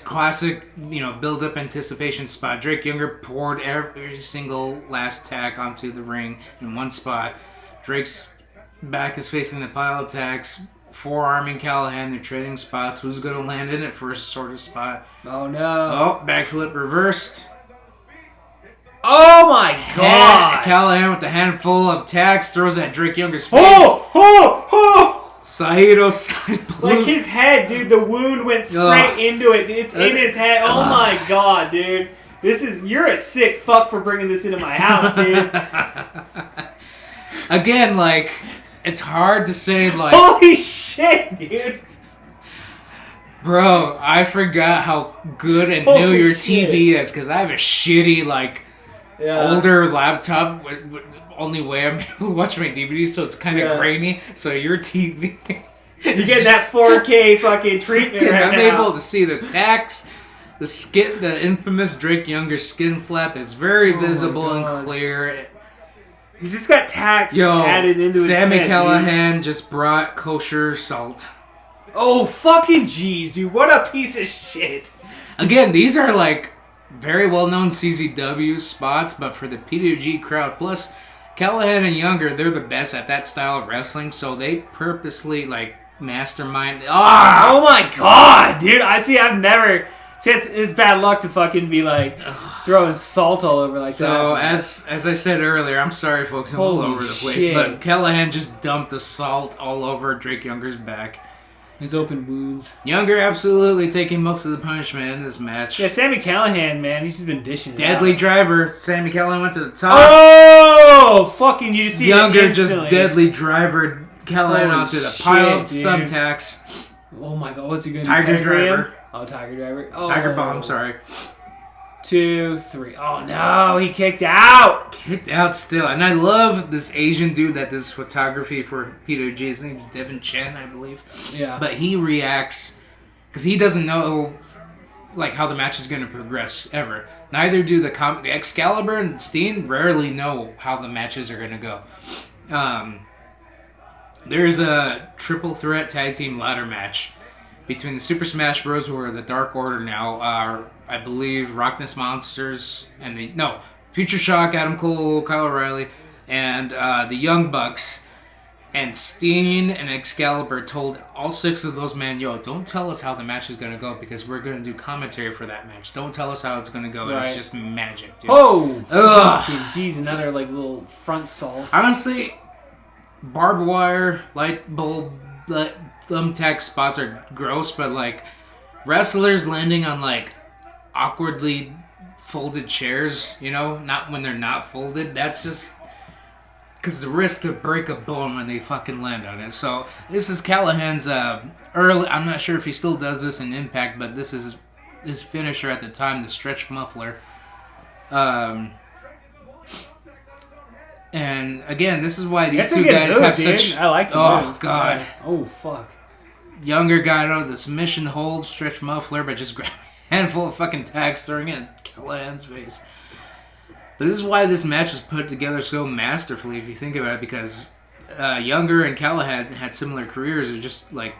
classic, build-up anticipation spot. Drake Younger poured every single last tack onto the ring in one spot. Drake's back is facing the pile of tacks. Forearming Callahan. They're trading spots. Who's going to land in it first sort of spot? Oh no. Oh, backflip reversed. Oh my god. Callahan with a handful of tacks throws at Drake Younger's face. Oh! Saito side blue. Like his head, dude, the wound went straight into it. It's in his head. Oh my god, dude. You're a sick fuck for bringing this into my house, dude. Again, like, it's hard to say, like... Holy shit, dude. Bro, I forgot how good and Holy new your shit. TV is, because I have a shitty, like, older laptop. Only way I'm able to watch my DVDs, so it's kind of grainy. So your TV... You get that 4K fucking treatment right I'm now. able to see the tacks. The infamous Drake Younger skin flap is very visible and clear. He's just got tacks added into his head. Sammy dude. Callahan just brought kosher salt. Oh, fucking jeez, dude. What a piece of shit. Again, these are like very well-known CZW spots, but for the PWG crowd, plus Callahan and Younger, they're the best at that style of wrestling, so they purposely like mastermind. Oh my god, dude. I've never... See, it's bad luck to fucking be like throwing salt all over like that. So as I said earlier, I'm sorry, folks, I'm all Holy over the place, shit. but Callahan just dumped the salt all over Drake Younger's back. His open wounds. Younger absolutely taking most of the punishment in this match. Yeah, Sammy Callahan, man, he's just been dishing it Deadly out. driver. Sammy Callahan went to the top. Oh, fucking! You just see Younger it just instantly. deadly driver Callahan Holy onto the pile of shit, dude. thumbtacks. Oh my god, what's he gonna do? Tiger Pentagram? driver. Oh, Tiger driver. Oh. Tiger bomb, sorry. 2, 3. Oh no, he kicked out. Kicked out still. And I love this Asian dude that does photography for PWG. His name's Devin Chen, I believe. Yeah. But he reacts because he doesn't know like how the match is going to progress ever. Neither do the Excalibur and Steen rarely know how the matches are going to go. There's a triple threat tag team ladder match between the Super Smash Bros. Who are the Dark Order now. I believe Rockness Monsters and Future Shock, Adam Cole, Kyle O'Reilly, and the Young Bucks. And Steen and Excalibur told all 6 of those men, yo, don't tell us how the match is going to go because we're going to do commentary for that match. Don't tell us how it's going to go. Right. It's just magic, dude. Oh! Jeez, another like little front salt. Honestly, barbed wire, light bulb, thumbtack spots are gross, but like wrestlers landing on like awkwardly folded chairs, not when they're not folded, that's just... because the risk to break a bone when they fucking land on it. So this is Callahan's early. I'm not sure if he still does this in Impact, but this is his finisher at the time, the stretch muffler. And again, this is why these two guys have such. I like the move. Oh God. Oh fuck. Younger guy out of the submission hold, stretch muffler, but just grab a handful of fucking tags, throwing it in Callahan's face. But this is why this match was put together so masterfully, if you think about it, because Younger and Callahan had similar careers. They're just like,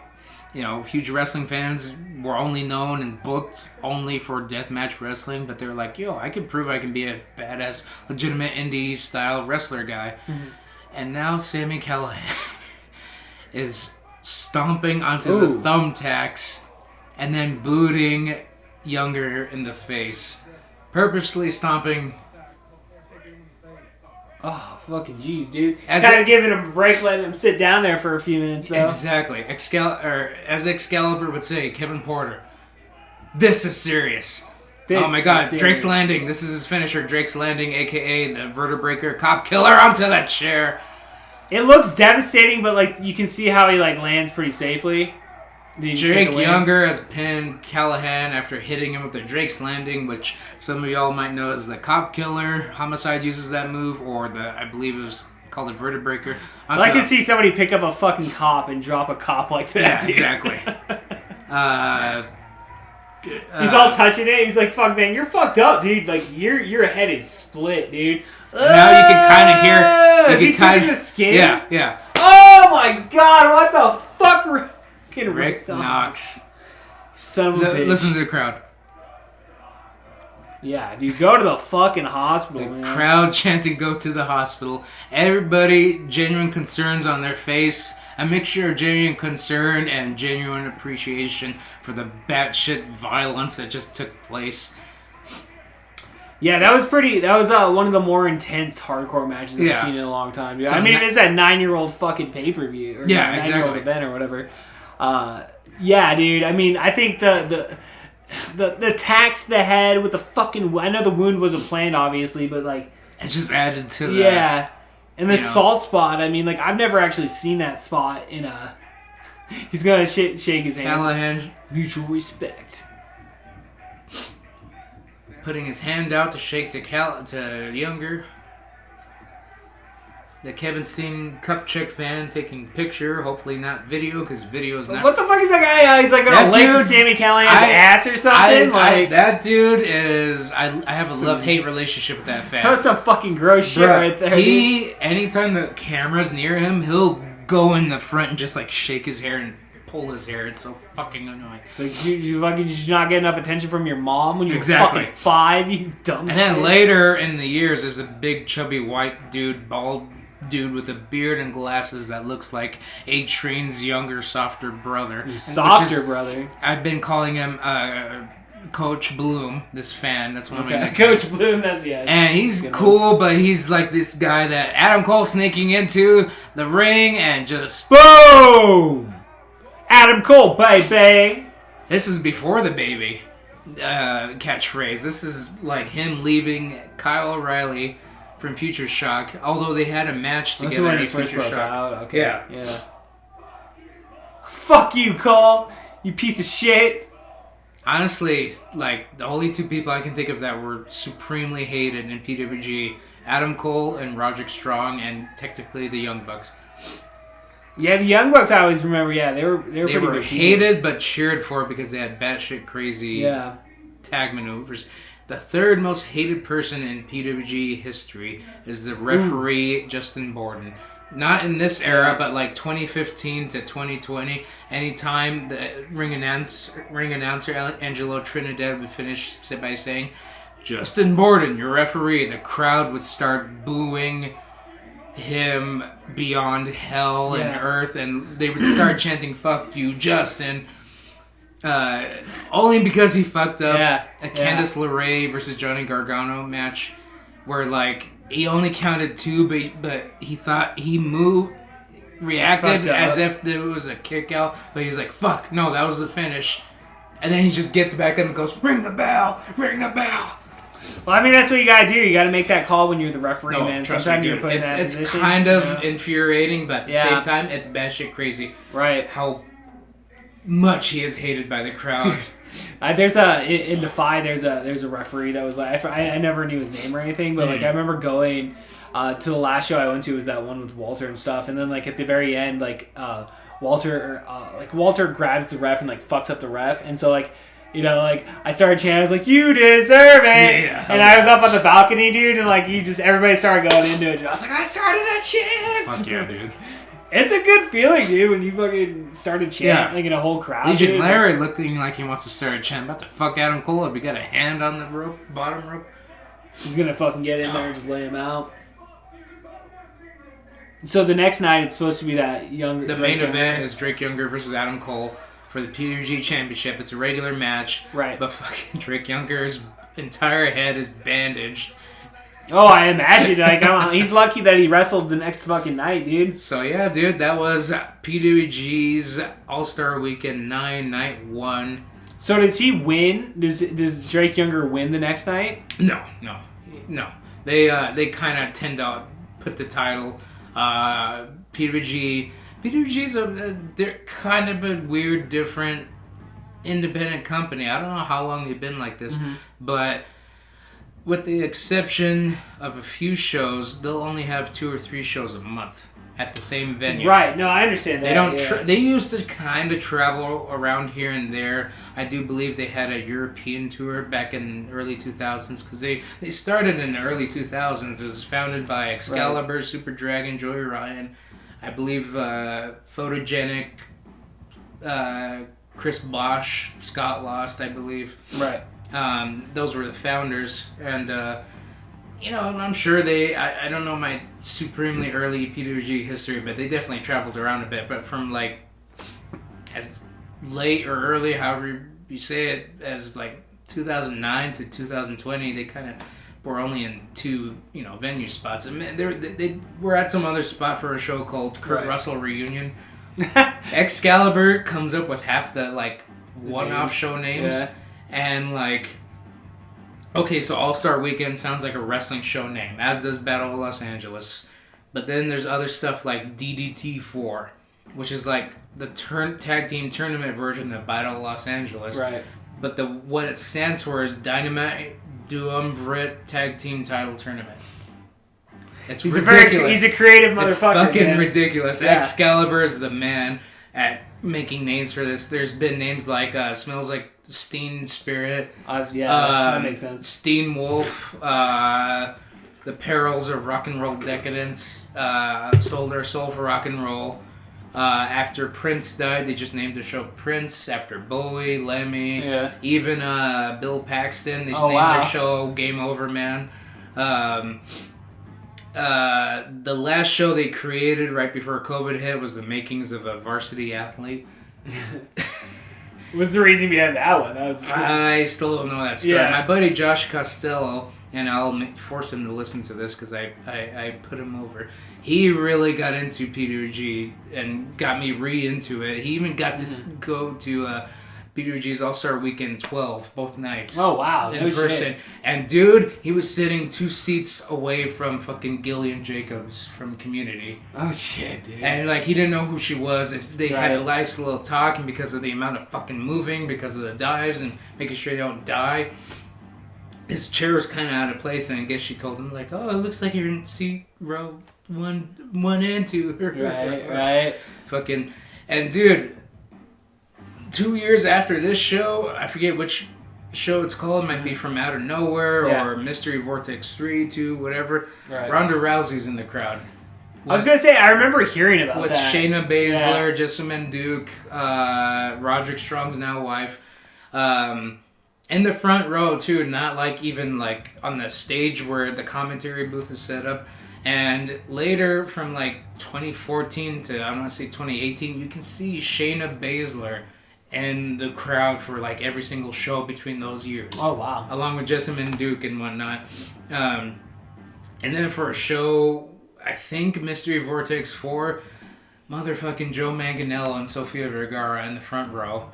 huge wrestling fans, were only known and booked only for deathmatch wrestling, but they were like, yo, I can prove I can be a badass, legitimate indie-style wrestler guy. Mm-hmm. And now Sami Callahan is stomping onto the thumbtacks and then booting Younger in the face. Purposely stomping. Oh, fucking jeez, dude. Kind of giving him a break, letting him sit down there for a few minutes, though. Exactly. As Excalibur would say, Kevin Porter, this is serious. Oh my god, Drake's Landing. This is his finisher, Drake's Landing, a.k.a. the Vertebreaker Cop Killer onto that chair. It looks devastating, but like you can see how he like lands pretty safely. Jake Younger has pinned Callahan after hitting him with the Drake's Landing, which some of y'all might know as the Cop Killer. Homicide uses that move, or I believe it was called the Vertebreaker. I like to see somebody pick up a fucking cop and drop a cop like that. Yeah, dude. Exactly. He's all touching it. He's like, "Fuck, man, you're fucked up, dude. Like your head is split, dude." Now you can kind of hear. Is he picking the skin? Yeah. Oh my god! What the fuck? Rick Knox. Son of a bitch. Listen to the crowd. Yeah, dude, go to the fucking hospital, The man. crowd chanting, go to the hospital. Everybody, genuine concerns on their face. A mixture of genuine concern and genuine appreciation for the batshit violence that just took place. Yeah, that was one of the more intense hardcore matches I've seen in a long time, dude. So it's a 9-year-old fucking pay-per-view. Or 9-year-old event or whatever. Yeah, dude. I mean, I think the tax to the head with the fucking... I know the wound wasn't planned, obviously, but like... It just added to the... Yeah. And the salt spot, I mean, like, I've never actually seen that spot in a... He's gonna shake his hand. Callahan. Mutual respect. Putting his hand out to shake to Younger. The Kevin Steen Cup Check fan taking picture, hopefully not video, because video is not... What the fuck is that guy? He's like gonna lick Sami Callahan's ass or something? That dude is... I have a love-hate relationship with that fan. That was some fucking gross shit right there. Anytime the camera's near him, he'll go in the front and just like shake his hair and pull his hair. It's so fucking annoying. It's like, you fucking did you not get enough attention from your mom when you were fucking 5, you dumb And then later in the years, there's a big chubby white dude, bald dude with a beard and glasses that looks like A-Train's younger, softer brother. Brother. I've been calling him Coach Bloom, this fan. That's one of my nicknames. Coach Bloom, that's and he's cool, but he's like this guy that Adam Cole sneaking into the ring and just... Boom! Adam Cole, baby! This is before the baby catchphrase. This is like him leaving Kyle O'Reilly from Future Shock, although they had a match together. This is when he in first Future broke Shock. out. Okay. Yeah. Fuck you, Cole! You piece of shit! Honestly, like, the only two people I can think of that were supremely hated in PWG, Adam Cole and Roderick Strong, and technically the Young Bucks. Yeah, the Young Bucks I always remember, they were They were hated but cheered for because they had batshit crazy tag maneuvers. The third most hated person in PWG history is the referee, Justin Borden. Not in this era, but like 2015 to 2020. Anytime the ring announcer Angelo Trinidad would finish by saying, "Justin Borden, your referee," the crowd would start booing him beyond hell and earth, and they would start chanting, "Fuck you, Justin." Only because he fucked up a Candice LeRae versus Johnny Gargano match where like he only counted 2, but he thought he reacted as if there was a kick out, but he was like, "Fuck, no, that was the finish." And then he just gets back up and goes, "Ring the bell, ring the bell." Well, I mean, that's what you gotta do. You gotta make that call when you're the referee, man. Sometimes you're put in that position. It's kind of infuriating, but at the same time, it's batshit crazy. Right. How much he is hated by the crowd. Dude. There's in Defy. There's a referee that was like I never knew his name or anything, but like I remember going to the last show I went to was that one with Walter and stuff, and then like at the very end, like Walter grabs the ref and like fucks up the ref, and so like. You know, like, I started chanting, I was like, "You deserve it!" And I was up on the balcony, dude, and, like, everybody started going into it. Dude. I was like, I started a chant! Fuck yeah, dude. It's a good feeling, dude, when you fucking started chanting, like, in a whole crowd. Legion Larry looking like he wants to start a chant. About to fuck Adam Cole up. He got a hand on the rope, bottom rope. He's gonna fucking get in there and just lay him out. So the next night, it's supposed to be that Younger... The main event is Drake Younger versus Adam Cole. For the PWG Championship. It's a regular match. Right. But fucking Drake Younger's entire head is bandaged. Oh, I imagine. Like, he's lucky that he wrestled the next fucking night, dude. So, yeah, dude, that was PWG's All-Star Weekend 9, Night 1. So, does he win? Does Drake Younger win the next night? No. They kind of tend to put the title. PWG's they're kind of a weird, different, independent company. I don't know how long they've been like this, but with the exception of a few shows, they'll only have 2 or 3 shows a month at the same venue. Right. No, I understand that. They don't. They used to kind of travel around here and there. I do believe they had a European tour back in early 2000s because they started in the early 2000s. It was founded by Excalibur, Super Dragon, Joey Ryan. I believe Photogenic, Chris Bosch, Scott Lost, I believe. Right. Those were the founders. And, I'm sure I don't know my supremely early PWG history, but they definitely traveled around a bit. But from, like, as late or early, however you say it, as, like, 2009 to 2020, they kind of... We're only in 2, venue spots. I mean, they were at some other spot for a show called Kurt Russell Reunion. Excalibur comes up with half the, like, one-off show names. Yeah. And, like, okay, so All-Star Weekend sounds like a wrestling show name, as does Battle of Los Angeles. But then there's other stuff like DDT4, which is, like, the tag team tournament version of Battle of Los Angeles. Right. But what it stands for is Dynamite Duumvirate Tag Team Title Tournament. He's ridiculous. He's a creative motherfucker. It's fucking man. Ridiculous. Yeah. Excalibur is the man at making names for this. There's been names like Smells Like Steen Spirit. That makes sense. Steen Wolf. The Perils of Rock and Roll Decadence. Sold Their Soul for Rock and Roll. After Prince died, they just named the show Prince. After Bowie, Lemmy, even Bill Paxton, they named their show Game Over Man. The last show they created right before COVID hit was The Makings of a Varsity Athlete. What's the reason behind that one? I still don't know that story. Yeah. My buddy Josh Costello, and I'll force him to listen to this because I put him over. He really got into PWG and got me into it. He even got to go to PWG's All-Star Weekend 12, both nights. Oh, wow. In person. Shit. And, dude, he was sitting 2 seats away from fucking Gillian Jacobs from Community. Oh, shit, dude. And, like, he didn't know who she was. They had a nice little talk, and because of the amount of fucking moving, because of the dives, and making sure they don't die, his chair was kind of out of place, and I guess she told him, like, oh, it looks like you're in seat row 1 and 2. Right. Fucking... And, dude... 2 years after this show, I forget which show it's called. It might be From Out of Nowhere Yeah. or Mystery Vortex 3, 2, whatever. Right. Ronda Rousey's in the crowd. I was gonna say I remember hearing about With that. Shayna Baszler, Jessamine Duke, Roderick Strong's now wife. In the front row, too, not like even like on the stage where the commentary booth is set up. And later, from like 2014 to, I want to say 2018, you can see Shayna Baszler in the crowd for like every single show between those years. Oh, wow. Along with Jessamine Duke and whatnot. And then for a show, I think Mystery Vortex 4, motherfucking Joe Manganiello and Sofia Vergara in the front row.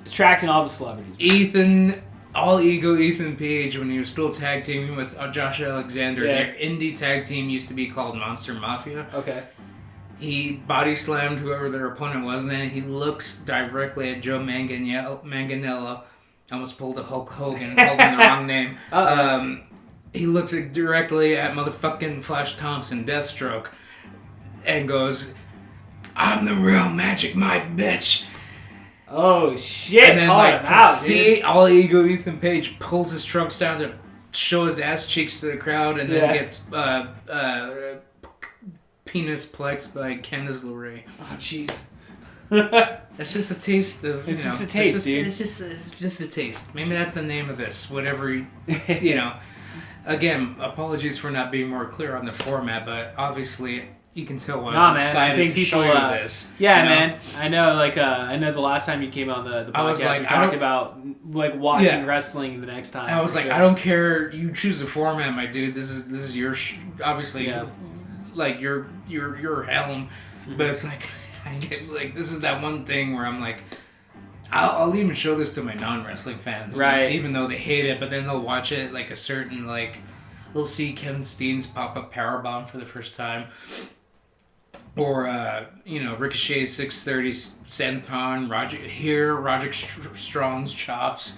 Attracting all the celebrities. Ethan Page, when he was still tag teaming with Josh Alexander, their indie tag team used to be called Monster Mafia. Okay. He body slammed whoever their opponent was, and then he looks directly at Joe Manganiello. Almost pulled a Hulk Hogan and called him the wrong name. He looks directly at motherfucking Flash Thompson, Deathstroke, and goes, "I'm the real Magic Mike, bitch." Oh shit! And then all ego Ethan Page pulls his trunks down to show his ass cheeks to the crowd, and then gets penis plexed by Candice LeRae. Oh jeez. That's just a taste of. It's just a taste, dude. It's just a taste. Maybe that's the name of this. Whatever you know. Again, apologies for not being more clear on the format, but obviously. You can tell when I'm excited to show you this. Yeah, you know? Man. I know. Like, I know the last time you came on the podcast, we talked about like watching wrestling the next time. I was like, I don't care. You choose a format, my dude. This is your obviously, like your helm. Mm-hmm. But it's like, I get like this is that one thing where I'm like, I'll even show this to my non-wrestling fans, right? Even though they hate it, but then they'll watch it like a certain like, they'll see Kevin Steen's pop-up powerbomb for the first time. Or, Ricochet's 630 senton, Roderick Strong's chops,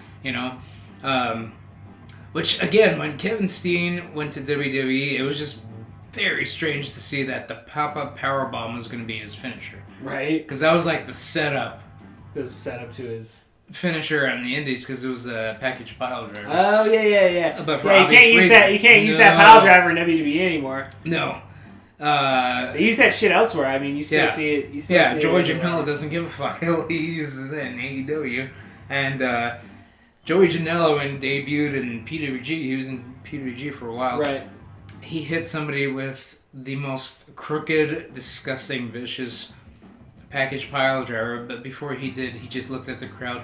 which, again, when Kevin Steen went to WWE, it was just very strange to see that the pop-up powerbomb was going to be his finisher. Right. Because that was like the setup. The setup to his finisher on the Indies, because it was a package pile driver. Oh, yeah. But for obvious reasons. You can't use that pile driver in WWE anymore. No. They use that shit elsewhere. I mean, you still see it. You still see Joey it Janela doesn't give a fuck. He uses it in AEW. And Joey Janela, when debuted in PWG, he was in PWG for a while. Right. He hit somebody with the most crooked, disgusting, vicious package pile driver. But before he did, he just looked at the crowd.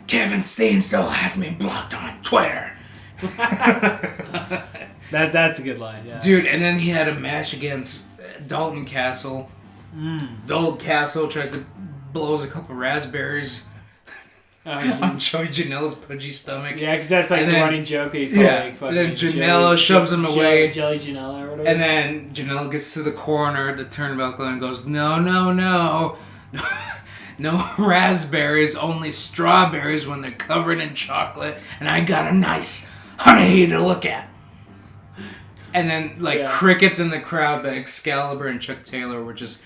Kevin Steen still has me blocked on Twitter. That's a good line, yeah. Dude, and then he had a match against Dalton Castle. Dalton Castle tries to blows a couple raspberries on Joey Janela's pudgy stomach. Yeah, because that's like the running joke that he's calling. And then Janela shoves him away. Jelly Janela or whatever. And then Janela gets to the corner, the turnbuckle, and goes, no. No raspberries, only strawberries when they're covered in chocolate, and I got a nice honey to look at. And then, crickets in the crowd, but Excalibur and Chuck Taylor were just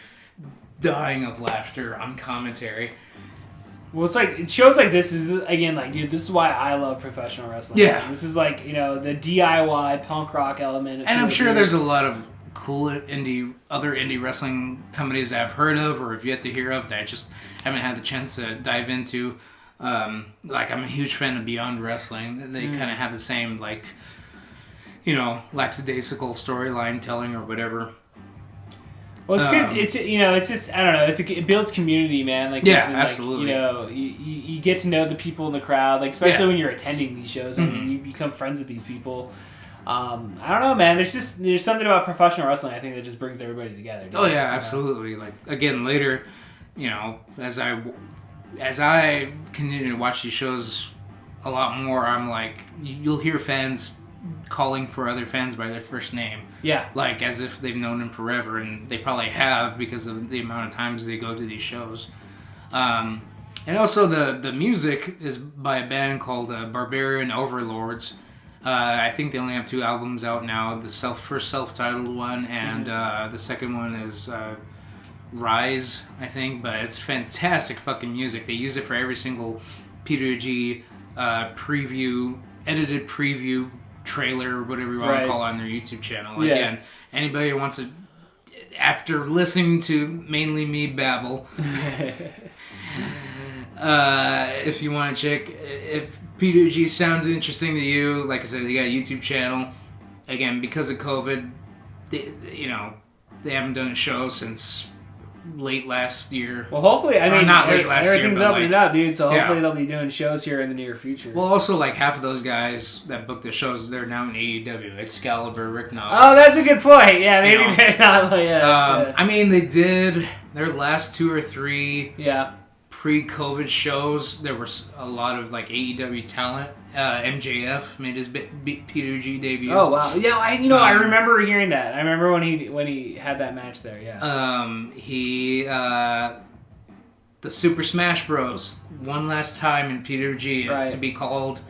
dying of laughter on commentary. Well, it's like, shows like this is, again, like, dude, this is why I love professional wrestling. Yeah. This is like, the DIY punk rock element. And I'm sure there's a lot of cool other indie wrestling companies that I've heard of or have yet to hear of that I just haven't had the chance to dive into. I'm a huge fan of Beyond Wrestling. They kind of have the same, lackadaisical storyline telling or whatever. Well, it's good. It's just, I don't know. It builds community, man. Absolutely. You get to know the people in the crowd, especially when you're attending these shows. I mean, you become friends with these people. I don't know, man. There's something about professional wrestling, I think, that just brings everybody together. Oh yeah, absolutely. Again, later, as I continue to watch these shows a lot more, I'm like, you'll hear fans calling for other fans by their first name. Yeah. As if they've known them forever, and they probably have because of the amount of times they go to these shows. And also the music is by a band called Barbarian Overlords. I think they only have 2 albums out now. The first self-titled one, and the second one is Rise, I think. But it's fantastic fucking music. They use it for every single PWG edited preview trailer, or whatever you want Right. to call it, on their YouTube channel. Yeah. Again, anybody who wants to, after listening to mainly me babble, if you want to check, if P2G sounds interesting to you, like I said, they got a YouTube channel. Again, because of COVID, they haven't done a show since late last year. Well, hopefully, I mean, not late last year, everything's but opening up, dude. So yeah. hopefully they'll be doing shows here in the near future. Well, also, like, half of those guys that booked the shows, they're now in AEW. Excalibur, Rick Knox. Oh, that's a good point. Yeah, maybe You know. they're not. Yeah. I mean, they did their last 2 or 3 Yeah. pre-COVID shows. There was a lot of like AEW talent. MJF made his P2G debut. Oh wow. Yeah, I remember hearing that. I remember when he had that match there. Yeah. The Super Smash Bros. One last time in P2G Right. to be called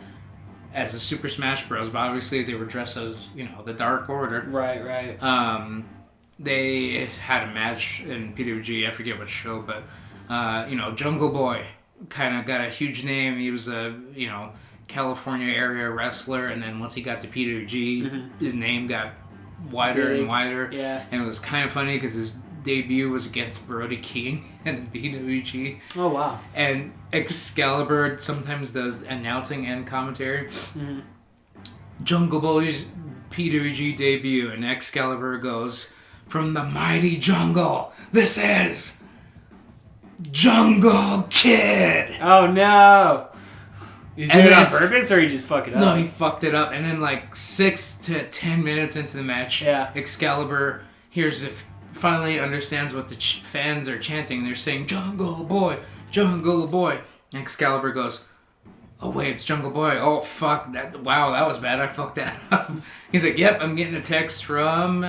as the Super Smash Bros. But obviously they were dressed as the Dark Order. Right. They had a match in P2G. I forget what show, but Jungle Boy kind of got a huge name. He was a California area wrestler, and then once he got to P2G, his name got wider Big. and wider. Yeah. And it was kind of funny because his debut was against Brody King in P2G. Oh wow. And Excalibur sometimes does announcing and commentary. Jungle Boy's P2G debut, and Excalibur goes, "From the mighty jungle, this is Jungle Kid." Oh no. You And do it on it's- purpose, or you just fuck it up? No, he fucked it up. And then like 6 to 10 minutes into the match, Yeah. Excalibur hears it, finally understands what the fans are chanting. They're saying, "Jungle Boy, Jungle Boy." And Excalibur goes, "Oh wait, it's Jungle Boy. Oh fuck, that was bad. I fucked that up." He's like, "Yep, I'm getting a text from,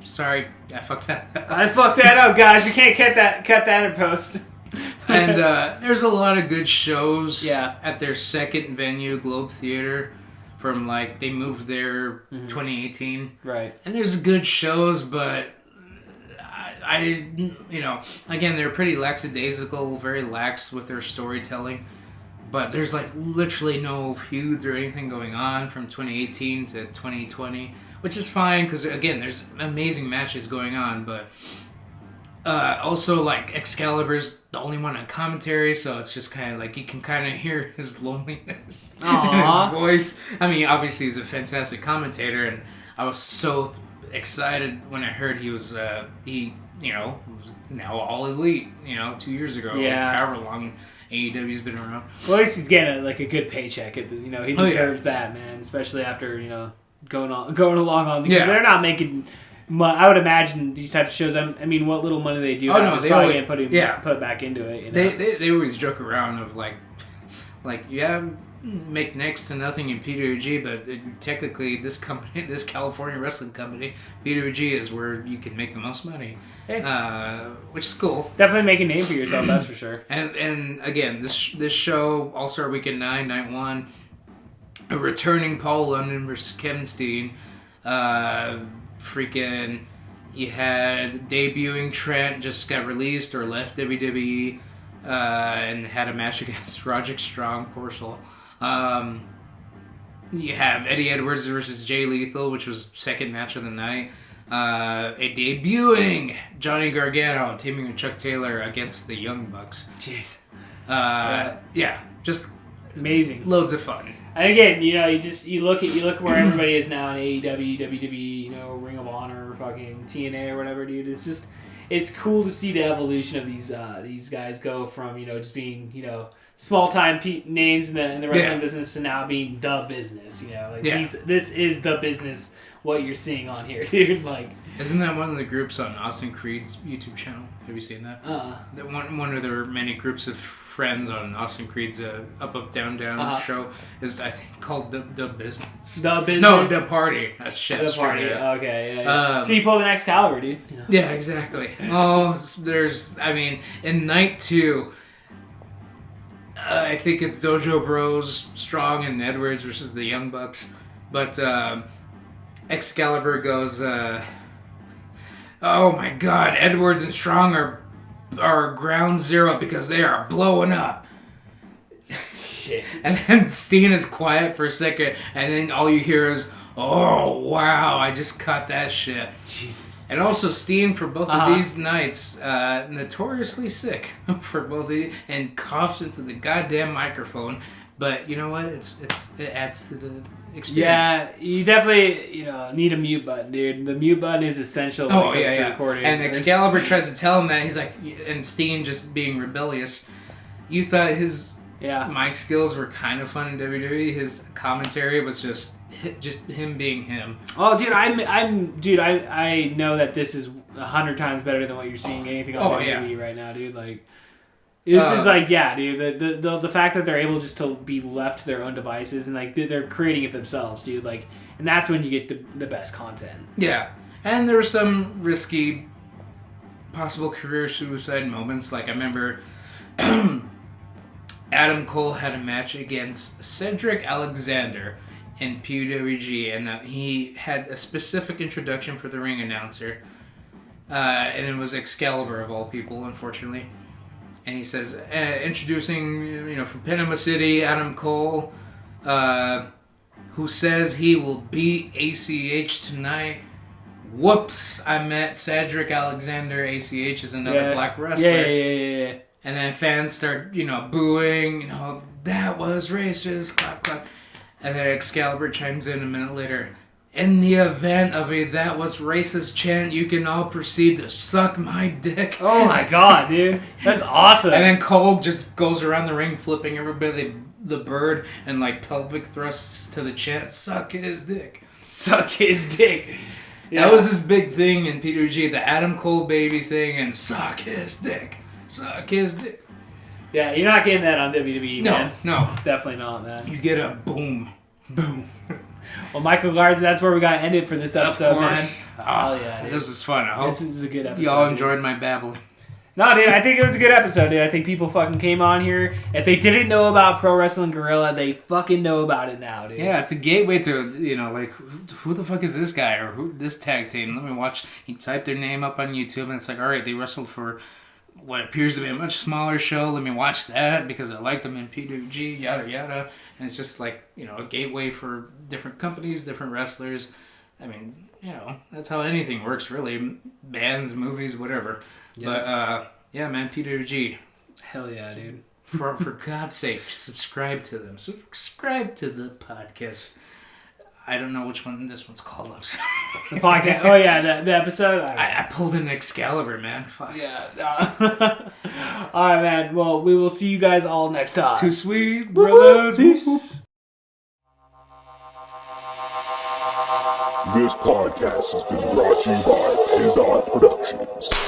sorry, I fucked that up." I fucked that up, guys. You can't cut that in post. And there's a lot of good shows Yeah. at their second venue, Globe Theater, from like, they moved there 2018. Right. And there's good shows, but I again, they're pretty lackadaisical, very lax with their storytelling. But there's like literally no feuds or anything going on from 2018 to 2020, which is fine because again, there's amazing matches going on, but also like Excalibur's the only one on commentary, so it's just kind of like you can kind of hear his loneliness in his voice. I mean, obviously he's a fantastic commentator, and I was so excited when I heard he was was now All Elite, 2 years ago, Yeah. however long AEW's been around. Well, at least he's getting a good paycheck. He deserves that, man. Especially after going along on because they're not making. I would imagine these types of shows. I mean, what little money they do have is probably getting put back into it. They always joke around of like make next to nothing in P2G, but technically this company, this California wrestling company, P2G is where you can make the most money, which is cool. Definitely make a name for yourself, that's for sure. And again, this show, All-Star Weekend 9, Night 1, a returning Paul London versus Kevin Steen. You had debuting Trent, just got released or left WWE, and had a match against Roderick Strong, poor soul. You have Eddie Edwards versus Jay Lethal, which was second match of the night. A debuting Johnny Gargano teaming with Chuck Taylor against the Young Bucks. Jeez. Just Amazing. loads of fun. And again, you look where everybody is now in AEW, WWE, Ring of Honor, fucking TNA or whatever, dude. It's cool to see the evolution of these guys go from just being small time names in the wrestling business to now being the business. This is the business. What you're seeing on here, dude. Like, isn't that one of the groups on Austin Creed's YouTube channel? Have you seen that? That one of their many groups of friends on Austin Creed's Up Down Down show is, I think, called the Business. The Business. No, The Party. That's shit. The straight Party. up. Okay, yeah. So you pull the next Excalibur, dude. Yeah, exactly. In night 2, I think it's Dojo Bros, Strong, and Edwards versus the Young Bucks. But Excalibur goes, oh my god, Edwards and Strong are ground zero because they are blowing up. shit. And then Steen is quiet for a second, and then all you hear is, "Oh wow, I just cut that shit." Jesus. And also Steen for both of these nights, notoriously sick for both and coughs into the goddamn microphone. But you know what? It adds to the experience. Yeah, you definitely need a mute button, dude. The mute button is essential. When it comes to recording. And Excalibur tries to tell him that he's like, and Steen just being rebellious. You thought his mic skills were kind of fun in WWE. His commentary was just him being him. Oh, dude, I know that this is 100 times better than what you're seeing anything on WWE right now, dude. Like. This is like, dude, the fact that they're able just to be left to their own devices and like they're creating it themselves, dude. Like, and that's when you get the best content. Yeah, and there were some risky, possible career suicide moments. Like I remember, Adam Cole had a match against Cedric Alexander in PWG, and he had a specific introduction for the ring announcer, and it was Excalibur of all people, unfortunately. And he says, introducing, from Panama City, Adam Cole, who says he will beat ACH tonight. Whoops, I met Cedric Alexander. ACH is another black wrestler. Yeah. And then fans start, booing, that was racist, clap, clap. And then Excalibur chimes in a minute later. In the event of a "that was racist" chant, you can all proceed to suck my dick. Oh my god, dude. That's awesome. And then Cole just goes around the ring flipping everybody the bird and like pelvic thrusts to the chant, "Suck his dick." Suck his dick. Yeah. That was his big thing in PWG, the Adam Cole baby thing, and "suck his dick." Suck his dick. Yeah, you're not getting that on WWE, man. No. Definitely not, man. You get a boom. Boom. Well, Michael Garza, that's where we got to end it for this episode, man. Oh, yeah, dude. This was fun. I hope this is a good episode. Y'all enjoyed my babbling. No, dude, I think it was a good episode, dude. I think people fucking came on here. If they didn't know about Pro Wrestling Guerrilla, they fucking know about it now, dude. Yeah, it's a gateway to, like, who the fuck is this guy or who this tag team? Let me watch. You type their name up on YouTube, and it's like, all right, they wrestled for what appears to be a much smaller show. Let me watch that because I like them in PWG, yada, yada. And it's just like, a gateway for different companies, different wrestlers. I mean, that's how anything works, really. Bands, movies, whatever. Yeah. But, yeah, man, PWG. Hell yeah, dude. For God's sake, subscribe to them. Subscribe to the podcast. I don't know which one this one's called. I'm sorry. The podcast. Oh, yeah, the episode. I pulled an Excalibur, man. Fuck. Yeah. All right, man. Well, we will see you guys all next time. Too sweet, brothers. Peace. This podcast has been brought to you by Pizza Productions.